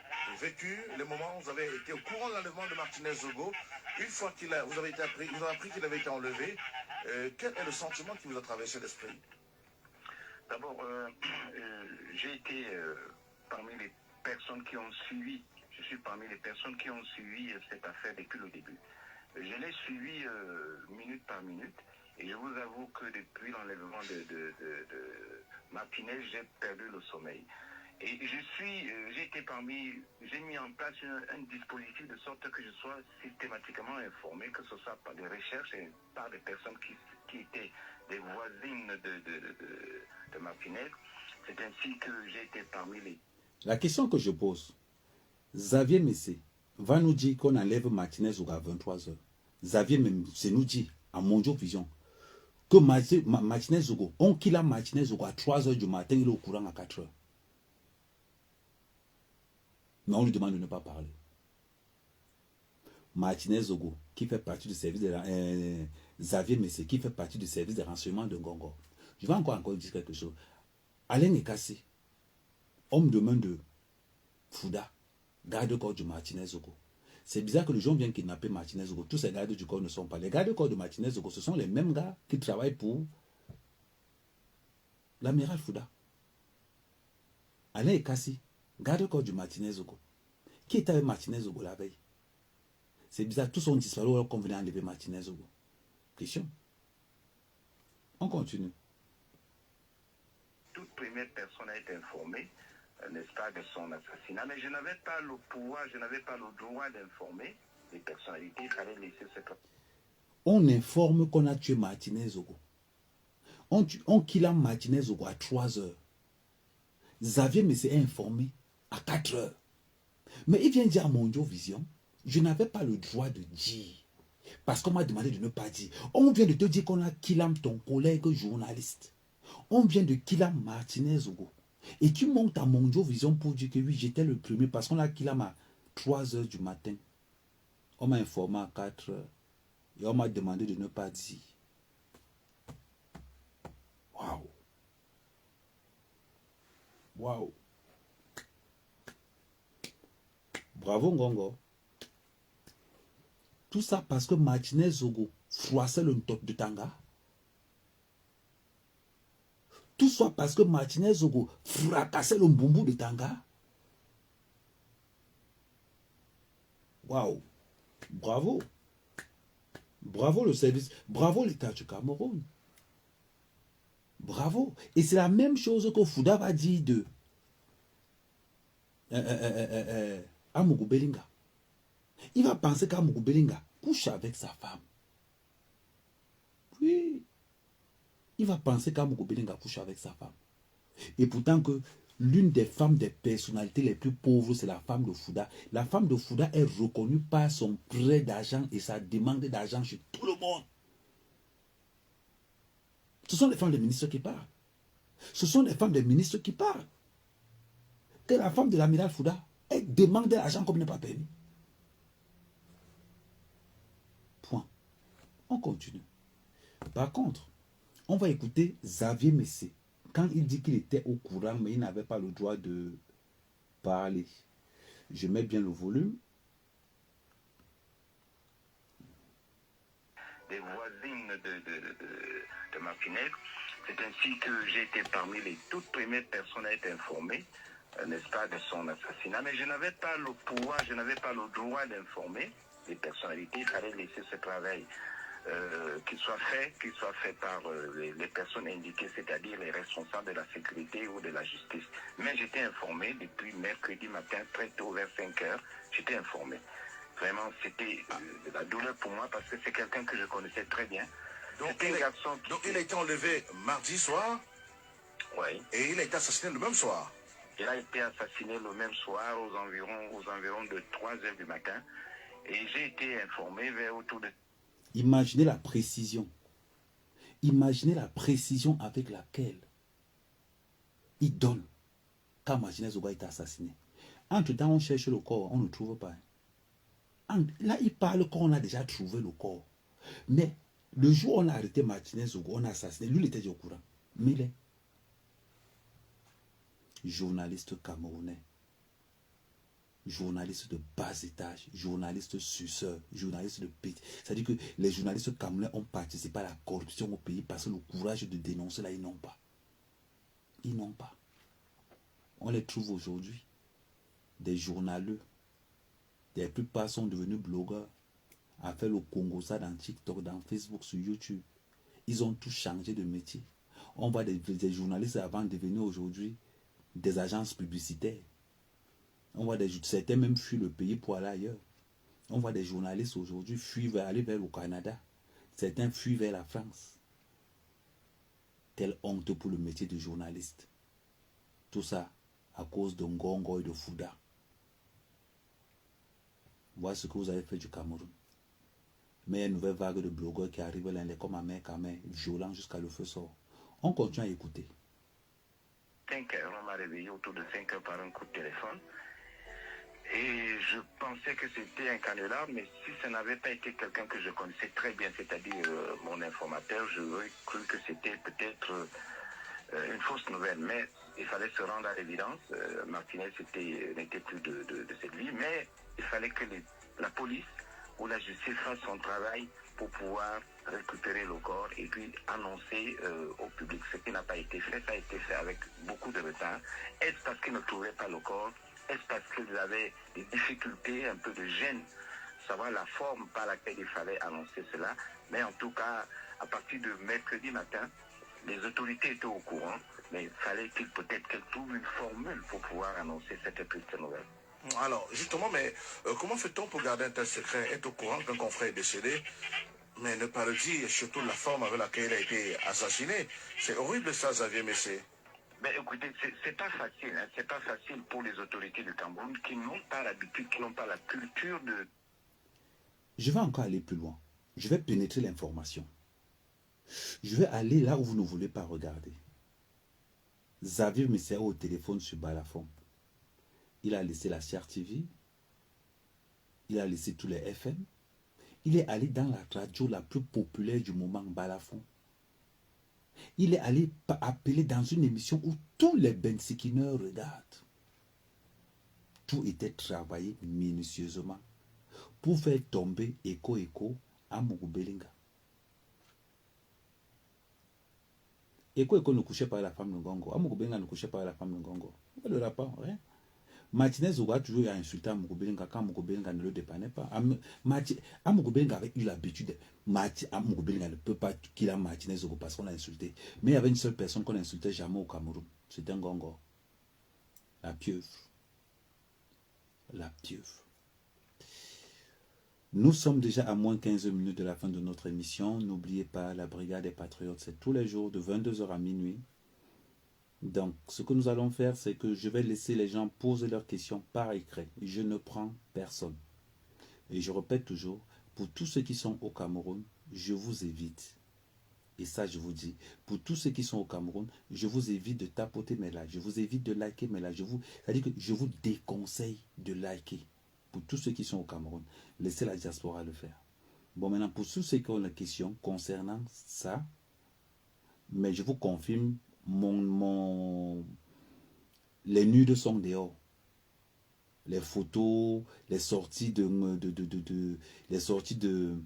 Speaker 7: vécu les moments où vous avez été au courant de l'enlèvement de Martinez Zogo. Une fois vous avez appris qu'il avait été enlevé, quel est le sentiment qui vous a traversé l'esprit?
Speaker 8: D'abord, j'ai été parmi les personnes qui ont suivi, je suis parmi les personnes qui ont suivi cette affaire depuis le début. Je l'ai suivi minute par minute. Et je vous avoue que depuis l'enlèvement de Martinez, j'ai perdu le sommeil. Et j'ai mis en place un dispositif de sorte que je sois systématiquement informé, que ce soit par des recherches et par des personnes qui étaient des voisines de Martinez. C'est ainsi que j'ai été parmi les...
Speaker 1: La question que je pose, Xavier Messé va nous dire qu'on enlève Martinez à 23h. Xavier c'est nous dit, à Monjo Vision, que Martinez Zogo, on kill Martinez Zogo à 3h du matin, il est au courant à 4h. Mais on lui demande de ne pas parler. Martinez Zogo, qui fait partie du service de Xavier Messé, qui fait partie du service de renseignement de Ngongo. Je vais encore dire quelque chose. Alain Ekassi, homme de main de Fouda, garde-corps du Martinez Zogo. C'est bizarre que les gens viennent kidnapper Martinez Zogo. Tous ces gardes du corps ne sont pas. Les gardes-corps de Martinez Zogo, ce sont les mêmes gars qui travaillent pour l'amiral Fouda. Alain Ekassi, garde-corps du Martinez Zogo. Qui était avec Martinez Zogo la veille? C'est bizarre, tous ont disparu alors qu'on venait enlever Martinez Zogo. Question. On continue.
Speaker 8: Toute première personne a été informée, n'est-ce pas, de son assassinat, mais je n'avais pas le pouvoir, je n'avais pas le droit d'informer les personnalités, il fallait laisser cette...
Speaker 1: On informe qu'on a tué Martinez Zogo. On killa Martinez Zogo à 3h. Xavier me s'est informé à 4h. Mais il vient dire à Monjo Vision, je n'avais pas le droit de dire. Parce qu'on m'a demandé de ne pas dire. On vient de te dire qu'on a killé ton collègue journaliste. On vient de killer Martinez Zogo. Et tu montes à Monjo Vision pour dire que oui, j'étais le premier parce qu'on a killé à 3h du matin. On m'a informé à 4h. Et on m'a demandé de ne pas dire. Waouh. Waouh. Bravo Ngongo. Tout ça parce que Martinez Zogo froissait le top de Tanga. Tout ça parce que Martinez Zogo fracassait le bombou de Tanga. Waouh. Bravo. Bravo le service. Bravo l'État du Cameroun. Bravo. Et c'est la même chose que Fouda va dire de Amougou Belinga. Il va penser qu'Amougou Belinga couche avec sa femme. Oui. Il va penser qu'Amougou Belinga couche avec sa femme. Et pourtant que l'une des femmes des personnalités les plus pauvres, c'est la femme de Fouda. La femme de Fouda est reconnue par son prêt d'argent et sa demande d'argent chez tout le monde. Ce sont les femmes des ministres qui parlent. Ce sont les femmes des ministres qui parlent. Que la femme de l'amiral Fouda, elle demande de l'argent comme il n'est pas permis. Point. On continue. Par contre, on va écouter Xavier Messé. Quand il dit qu'il était au courant, mais il n'avait pas le droit de parler. Je mets bien le volume.
Speaker 8: Des voisines de Martinez. C'est ainsi que j'ai été parmi les toutes premières personnes à être informées, n'est-ce pas, de son assassinat. Mais je n'avais pas le pouvoir, je n'avais pas le droit d'informer les personnalités. Il fallait laisser ce travail qu'il soit fait par les personnes indiquées, c'est-à-dire les responsables de la sécurité ou de la justice. Mais j'étais informé depuis mercredi matin, très tôt, vers 5 heures, j'étais informé. Vraiment, c'était de la douleur pour moi parce que c'est quelqu'un que je connaissais très bien.
Speaker 7: Donc il a été enlevé mardi soir.
Speaker 8: Oui.
Speaker 7: Et il a été assassiné le même soir.
Speaker 8: Il a été assassiné le même soir aux environs de 3 heures du matin. Et j'ai été informé vers autour de...
Speaker 1: Imaginez la précision. Imaginez la précision avec laquelle il donne quand Martinez Zogo a été assassiné. Entre-temps, on cherche le corps, on ne trouve pas. Là, il parle qu'on a déjà trouvé le corps. Mais le jour où on a arrêté Martinez Zogo, on a assassiné, lui, il était déjà au courant. Mais il est journaliste camerounais, journaliste de bas étage, journaliste suceur, journaliste de petit. C'est-à-dire que les journalistes camerounais ont participé à la corruption au pays parce que le courage de dénoncer, là, ils n'ont pas. Ils n'ont pas. On les trouve aujourd'hui. Des journaleux. La plupart sont devenus blogueurs. A fait le Congo ça dans TikTok, dans Facebook, sur YouTube. Ils ont tous changé de métier. On voit des journalistes avant de devenir aujourd'hui des agences publicitaires. On voit certains même fuient le pays pour aller ailleurs. On voit des journalistes aujourd'hui fuir aller vers le Canada. Certains fuient vers la France. Quelle honte pour le métier de journaliste. Tout ça à cause de Ngongo et de Fouda. Voilà ce que vous avez fait du Cameroun. Mais il y a une nouvelle vague de blogueurs qui arrivent là, comme à main, violent jusqu'à le feu sort. On continue à écouter.
Speaker 8: 5 heures, on m'a réveillé autour de 5 heures par un coup de téléphone. Et je pensais que c'était un canular, mais si ça n'avait pas été quelqu'un que je connaissais très bien, c'est-à-dire mon informateur, j'aurais cru que c'était peut-être une fausse nouvelle. Mais il fallait se rendre à l'évidence. Martinez n'était plus de cette vie, mais il fallait que la police ou la justice fasse son travail pour pouvoir récupérer le corps et puis annoncer au public. Ce qui n'a pas été fait, ça a été fait avec beaucoup de retard. Est-ce parce qu'ils ne trouvaient pas le corps? Est-ce parce qu'ils avaient des difficultés, un peu de gêne, savoir la forme par laquelle il fallait annoncer cela? Mais en tout cas, à partir de mercredi matin, les autorités étaient au courant, mais il fallait qu'ils peut-être qu'elles trouvent une formule pour pouvoir annoncer cette triste nouvelle.
Speaker 7: Alors, justement, mais comment fait-on pour garder un tel secret, être au courant qu'un confrère est décédé, mais ne pas le dire, surtout la forme avec laquelle il a été assassiné? C'est horrible ça, Xavier Messé.
Speaker 8: Ben écoutez, c'est pas facile, hein. C'est pas facile pour les autorités du Cameroun qui n'ont pas l'habitude, qui n'ont pas la culture de...
Speaker 1: Je vais encore aller plus loin. Je vais pénétrer l'information. Je vais aller là où vous ne voulez pas regarder. Xavier Messé au téléphone sur Balafon. Il a laissé la CRTV. Il a laissé tous les FM. Il est allé dans la radio la plus populaire du moment, Balafon. Il est allé appeler dans une émission où tous les bensikineurs regardent. Tout était travaillé minutieusement pour faire tomber Eko à Mugubelinga. Eko ne couchait pas à la femme de Ngongo. À Mugubelinga ne couchait pas à la femme de Ngongo. Le rapport, hein? Martinez Oga toujours insulté à Mugubelinga quand Mugubelinga ne le dépannait pas. Mugubelinga avait eu l'habitude. Mugubelinga ne peut pas qu'il a Martinez Oga parce qu'on l'a insulté. Mais il y avait une seule personne qu'on n'insultait jamais au Cameroun. C'était Ngongo. La pieuvre. La pieuvre. Nous sommes déjà à moins 15 minutes de la fin de notre émission. N'oubliez pas, la Brigade des Patriotes, c'est tous les jours de 22 h à minuit. Donc, ce que nous allons faire, c'est que je vais laisser les gens poser leurs questions par écrit. Je ne prends personne. Et je répète toujours, pour tous ceux qui sont au Cameroun, je vous évite. Et ça, je vous dis, pour tous ceux qui sont au Cameroun, je vous évite de tapoter mes likes. Je vous évite de liker mes likes. C'est-à-dire que je vous déconseille de liker. Pour tous ceux qui sont au Cameroun, laissez la diaspora le faire. Bon, maintenant, pour tous ceux qui ont des questions concernant ça, mais je vous confirme, les nudes sont dehors. Les photos, les sorties les sorties de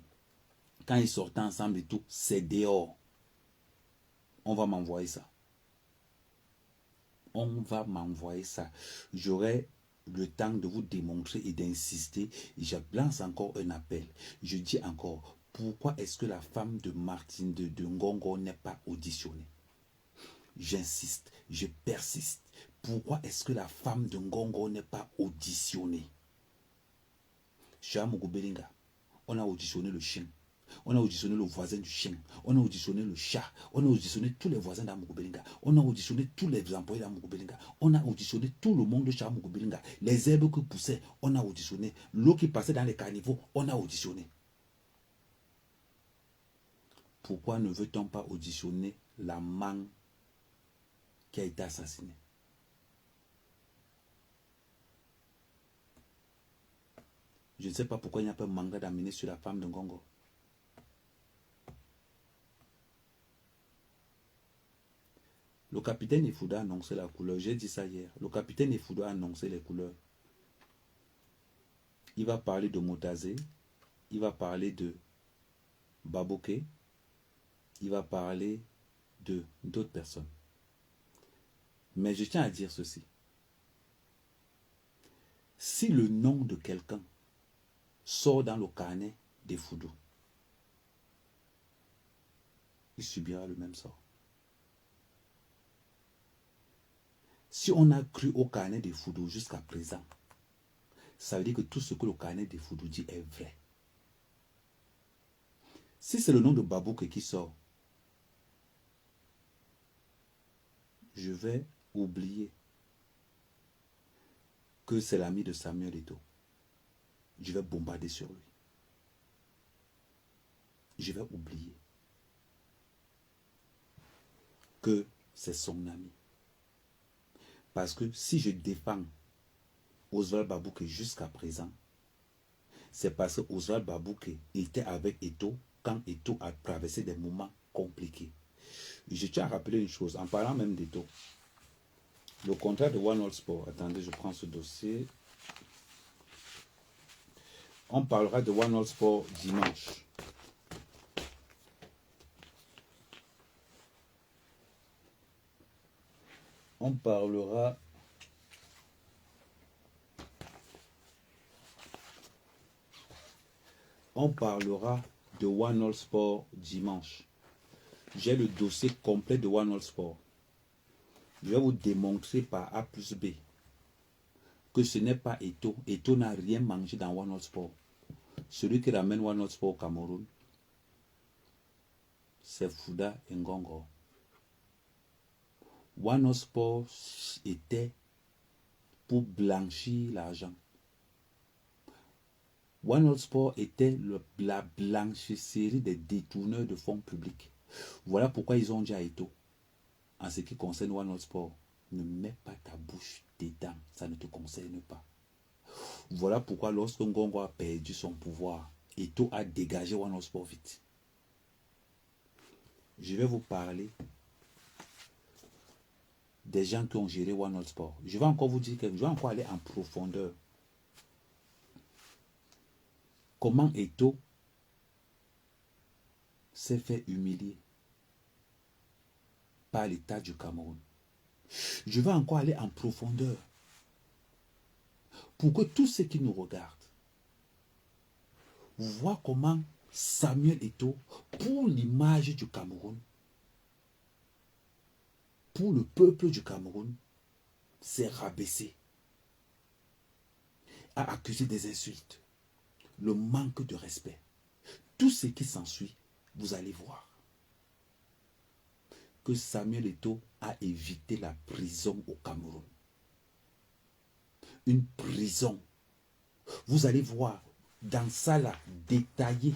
Speaker 1: quand ils sortaient ensemble et tout, c'est dehors. On va m'envoyer ça. On va m'envoyer ça. J'aurai le temps de vous démontrer et d'insister. Et je lance encore un appel. Je dis encore, pourquoi est-ce que la femme de Martine de Ngongo n'est pas auditionnée? J'insiste, je persiste. Pourquoi est-ce que la femme de Ngongo n'est pas auditionnée? Chez Mugubelinga, on a auditionné le chien. On a auditionné le voisin du chien. On a auditionné le chat. On a auditionné tous les voisins d'Amugubelinga. On a auditionné tous les employés d'Amugubelinga. On a auditionné tout le monde de chez Amugubelinga. Les herbes qui poussaient, on a auditionné. L'eau qui passait dans les caniveaux, on a auditionné. Pourquoi ne veut-on pas auditionner la mangue qui a été assassinée? Je ne sais pas pourquoi il n'y a pas un mandat d'amener sur la femme de Ngongo. Le capitaine Ifouda a annoncé la couleur. J'ai dit ça hier. Le capitaine Ifouda a annoncé les couleurs. Il va parler de Motazé. Il va parler de Baboké. Il va parler de d'autres personnes. Mais je tiens à dire ceci. Si le nom de quelqu'un sort dans le carnet des Foudou, il subira le même sort. Si on a cru au carnet des Foudou jusqu'à présent, ça veut dire que tout ce que le carnet des Foudou dit est vrai. Si c'est le nom de Babouke qui sort, je vais oublier que c'est l'ami de Samuel Eto'o. Je vais bombarder sur lui. je vais oublier que c'est son ami. Parce que si je défends Oswald Babouké jusqu'à présent, c'est parce que Oswald Babouké était avec Eto'o quand Eto'o a traversé des moments compliqués. Je tiens à rappeler une chose, en parlant même d'Eto'o. Le contrat de One All Sport, attendez, je prends ce dossier. On parlera de One All Sport dimanche. On parlera de One All Sport dimanche. J'ai le dossier complet de One All Sport. Je vais vous démontrer par A plus B que ce n'est pas Eto'o. Eto'o n'a rien mangé dans One All Sport. Celui qui ramène One All Sport au Cameroun, c'est Fouda Ngongo. One All Sport était pour blanchir l'argent. One All Sport était la blanchisserie des détourneurs de fonds publics. Voilà pourquoi ils ont dit à Eto'o, en ce qui concerne One All Sport, ne mets pas ta bouche dedans, ça ne te concerne pas. Voilà pourquoi lorsque Ngongo a perdu son pouvoir, Eto'o a dégagé One All Sport vite. Je vais vous parler des gens qui ont géré One All Sport. Je vais encore vous dire que je vais encore aller en profondeur. Comment Eto'o s'est fait humilier par l'État du Cameroun. Je vais encore aller en profondeur pour que tous ceux qui nous regardent voient comment Samuel Eto'o, pour l'image du Cameroun, pour le peuple du Cameroun, s'est rabaissé, a accusé des insultes, le manque de respect. Tout ce qui s'ensuit, vous allez voir que Samuel Eto'o a évité la prison au Cameroun. Une prison. Vous allez voir dans ça là, détaillé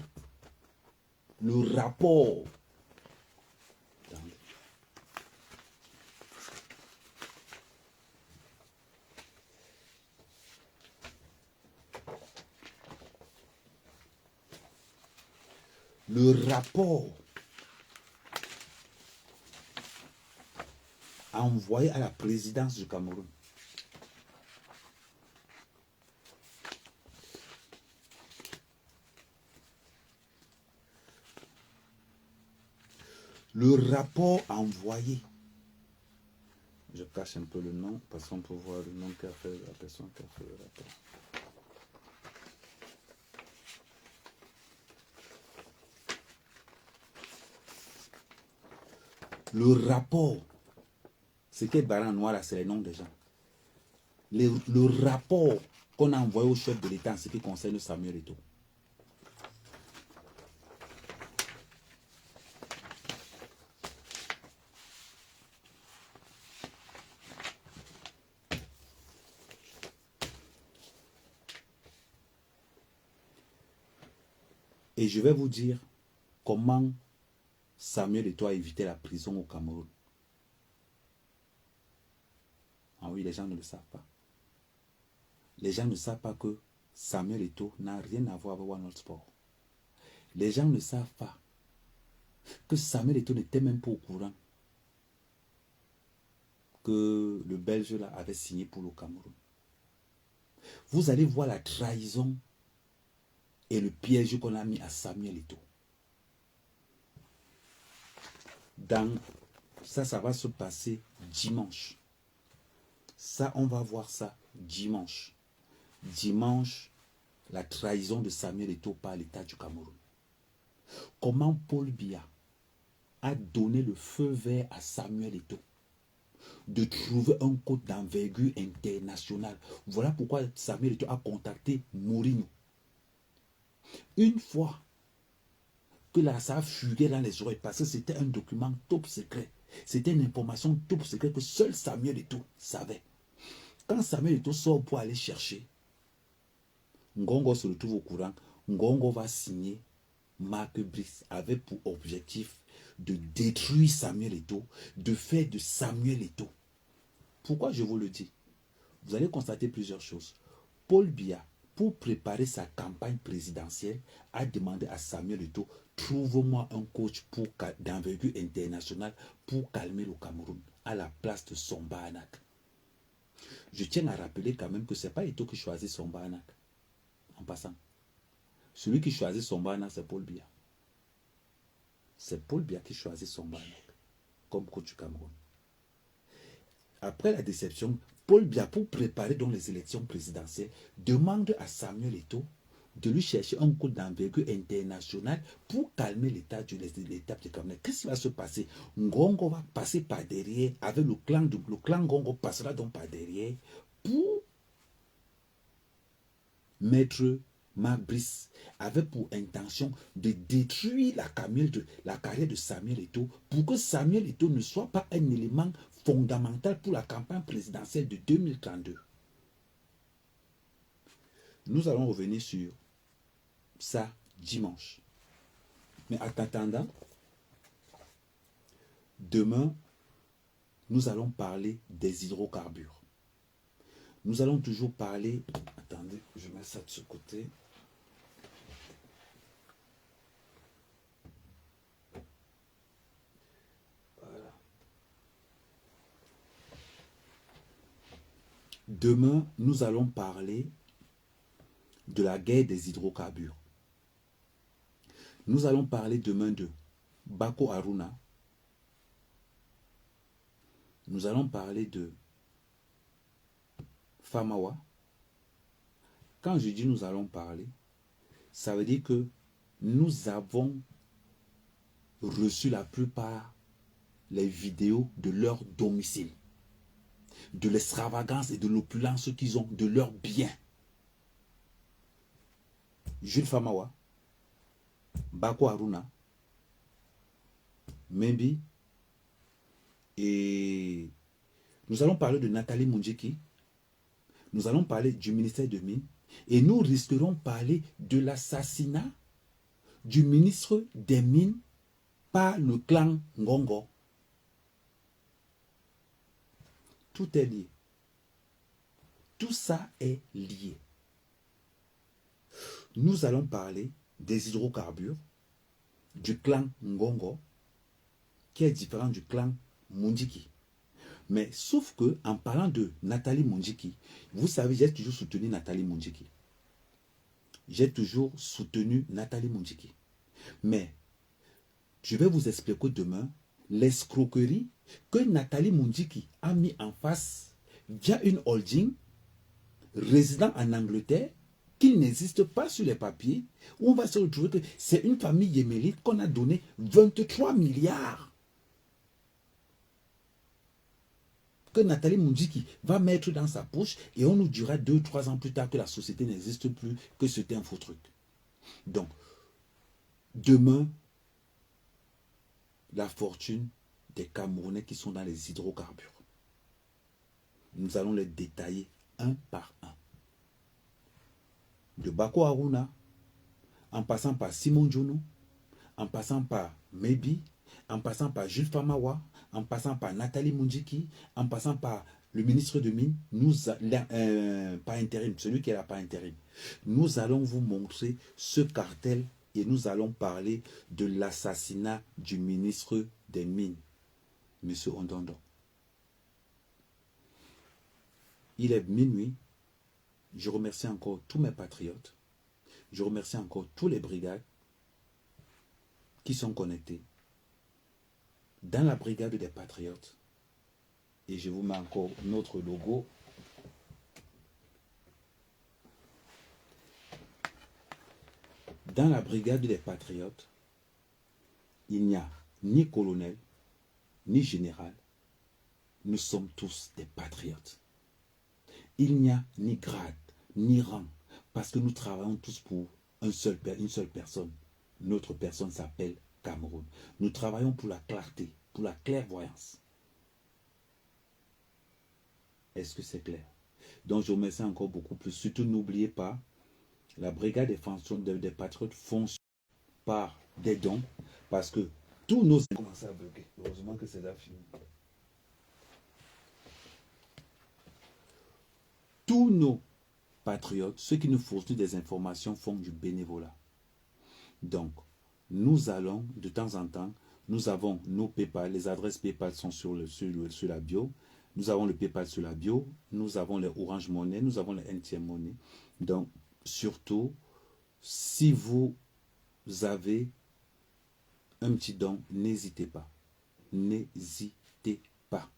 Speaker 1: le rapport. Le rapport envoyé à la présidence du Cameroun. Le rapport envoyé. Je cache un peu le nom parce qu'on peut voir le nom qu'a fait la personne qui a fait le rapport. Le rapport, ce qui est barré en noir là, c'est les noms des gens. Le rapport qu'on a envoyé au chef de l'État en ce qui concerne Samuel Eto'o. Et je vais vous dire comment Samuel Eto'o a évité la prison au Cameroun. Ah oui, les gens ne le savent pas. Les gens ne savent pas que Samuel Eto'o n'a rien à voir avec One All Sport. Les gens ne savent pas que Samuel Eto'o n'était même pas au courant que le Belge là avait signé pour le Cameroun. Vous allez voir la trahison et le piège qu'on a mis à Samuel Eto'o. Ça va se passer dimanche. Ça, on va voir ça dimanche. Dimanche, la trahison de Samuel Eto'o par l'État du Cameroun. Comment Paul Biya a donné le feu vert à Samuel Eto'o de trouver un code d'envergure internationale. Voilà pourquoi Samuel Eto'o a contacté Mourinho. Une fois que là, ça a fugué dans les oreilles parce que c'était un document top secret. C'était une information top secret que seul Samuel Eto'o savait. Quand Samuel Eto'o sort pour aller chercher, Ngongo se retrouve au courant. Ngongo va signer Marc Brice avait pour objectif de détruire Samuel Eto'o, de faire de Samuel Eto'o. Pourquoi je vous le dis? Vous allez constater plusieurs choses. Paul Biya, pour préparer sa campagne présidentielle, a demandé à Samuel Eto'o, trouve-moi un coach d'envergure internationale pour calmer le Cameroun, à la place de Somba Anak. Je tiens à rappeler quand même que ce n'est pas Eto'o qui choisit Somba Anak. En passant. Celui qui choisit Somba Anak, c'est Paul Biya. C'est Paul Biya qui choisit Somba Anak comme coach du Cameroun. Après la déception, Paul Biya, pour préparer donc les élections présidentielles, demande à Samuel Eto'o de lui chercher un coach d'envergure internationale pour calmer l'état du Cameroun. Qu'est-ce qui va se passer? Ngongo va passer par derrière, avec le clan Ngongo passera donc par derrière pour mettre Marc Brice avait pour intention de détruire la carrière de Samuel Eto'o pour que Samuel Eto'o ne soit pas un élément fondamental pour la campagne présidentielle de 2032. Nous allons revenir sur ça dimanche. Mais en attendant, demain, nous allons parler des hydrocarbures. Nous allons toujours parler... Attendez, je mets ça de ce côté. Voilà. Demain, nous allons parler de la guerre des hydrocarbures. Nous allons parler demain de Bako Haruna. Nous allons parler de Famawa. Quand je dis nous allons parler, ça veut dire que nous avons reçu la plupart les vidéos de leur domicile, de l'extravagance et de l'opulence qu'ils ont, de leurs biens. Jules Famawa, Bako Haruna, Membi, et nous allons parler de Nathalie Mundjiki, nous allons parler du ministère de Mines, et nous risquerons de parler de l'assassinat du ministre des Mines par le clan Ngongo. Tout est lié. Tout ça est lié. Nous allons parler des hydrocarbures, du clan Ngongo, qui est différent du clan Mundjiki. Mais sauf que, en parlant de Nathalie Mundjiki, vous savez, j'ai toujours soutenu Nathalie Mundjiki. J'ai toujours soutenu Nathalie Mundjiki. Mais, je vais vous expliquer demain l'escroquerie que Nathalie Mundjiki a mis en face via une holding résidant en Angleterre qui n'existe pas sur les papiers, où on va se retrouver que c'est une famille yéménite qu'on a donné 23 milliards. Que Nathalie Mundjiki va mettre dans sa poche et on nous dira 2-3 ans plus tard que la société n'existe plus, que c'était un faux truc. Donc, demain, la fortune des Camerounais qui sont dans les hydrocarbures. Nous allons les détailler un par un. De Bako Haruna, en passant par Simon Djonou, en passant par Mebi, en passant par Jules Famawa, en passant par Nathalie Mundjiki, en passant par le ministre de Mines, par intérim, celui qui est là par intérim. Nous allons vous montrer ce cartel et nous allons parler de l'assassinat du ministre des Mines, M. Ondondo. Il est minuit. Je remercie encore tous mes patriotes. Je remercie encore tous les brigades qui sont connectés dans la brigade des patriotes. Et je vous mets encore notre logo. Dans la brigade des patriotes, il n'y a ni colonel, ni général. Nous sommes tous des patriotes. Il n'y a ni grade, ni rang, parce que nous travaillons tous pour une seule personne. Notre personne s'appelle Cameroun. Nous travaillons pour la clarté, pour la clairvoyance. Est-ce que c'est clair? Donc je vous remercie encore beaucoup plus. Surtout n'oubliez pas, la brigade des patriotes fonctionne. par des dons, parce que tous nos... Commence à bugger. Heureusement que c'est là fini. Tous nos patriotes, ceux qui nous fournissent des informations, font du bénévolat. Donc, nous allons, de temps en temps, nous avons nos PayPal, les adresses PayPal sont sur la bio. Nous avons le PayPal sur la bio, nous avons les Orange Money, nous avons les NTM Money. Donc, surtout, si vous avez un petit don, n'hésitez pas. N'hésitez pas.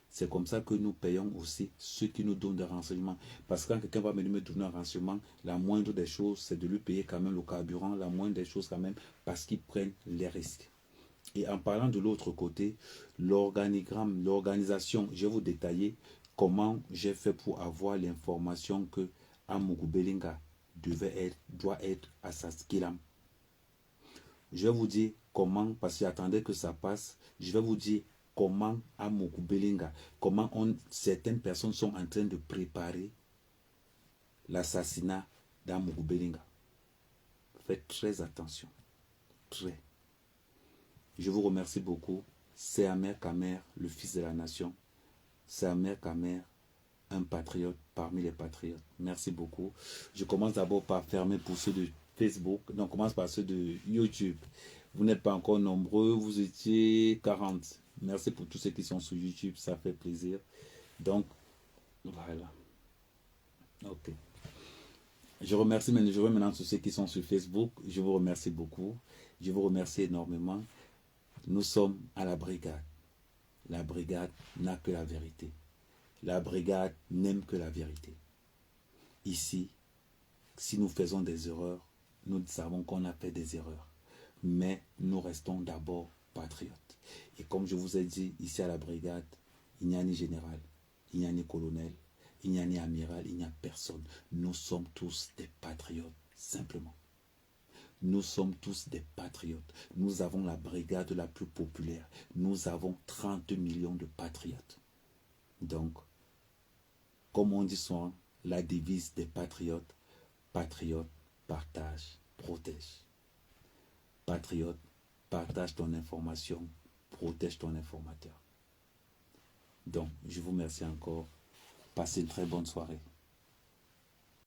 Speaker 1: C'est comme ça que nous payons aussi ceux qui nous donnent des renseignements. Parce que quand quelqu'un va me donner un renseignement, la moindre des choses, c'est de lui payer quand même le carburant, la moindre des choses quand même, parce qu'ils prennent les risques. Et en parlant de l'autre côté, l'organigramme, l'organisation, je vais vous détailler comment j'ai fait pour avoir l'information que Amougou Belinga doit être à Saskilam. Je vais vous dire comment, parce qu'attendez que ça passe, je vais vous dire comment Amougou Belinga, comment certaines personnes sont en train de préparer l'assassinat d'Amougou Belinga. Faites très attention. Très. Je vous remercie beaucoup. C'est Amer Kamer, le fils de la nation. C'est Amer Kamer, un patriote parmi les patriotes. Merci beaucoup. Je commence d'abord par fermer pour ceux de Facebook. Donc, on commence par ceux de YouTube. Vous n'êtes pas encore nombreux. Vous étiez 40. Merci pour tous ceux qui sont sur YouTube. Ça fait plaisir. Donc, voilà. Ok. Je remercie maintenant tous ceux qui sont sur Facebook. Je vous remercie beaucoup. Je vous remercie énormément. Nous sommes à la brigade. La brigade n'a que la vérité. La brigade n'aime que la vérité. Ici, si nous faisons des erreurs, nous savons qu'on a fait des erreurs. Mais nous restons d'abord patriotes. Et comme je vous ai dit, ici à la brigade, il n'y a ni général, il n'y a ni colonel, il n'y a ni amiral, il n'y a personne. Nous sommes tous des patriotes, simplement. Nous sommes tous des patriotes. Nous avons la brigade la plus populaire. Nous avons 30 millions de patriotes. Donc, comme on dit souvent, la devise des patriotes, patriote, partage, protège. Patriote, partage ton information, protège ton informateur. Donc, je vous remercie encore. Passez une très bonne soirée.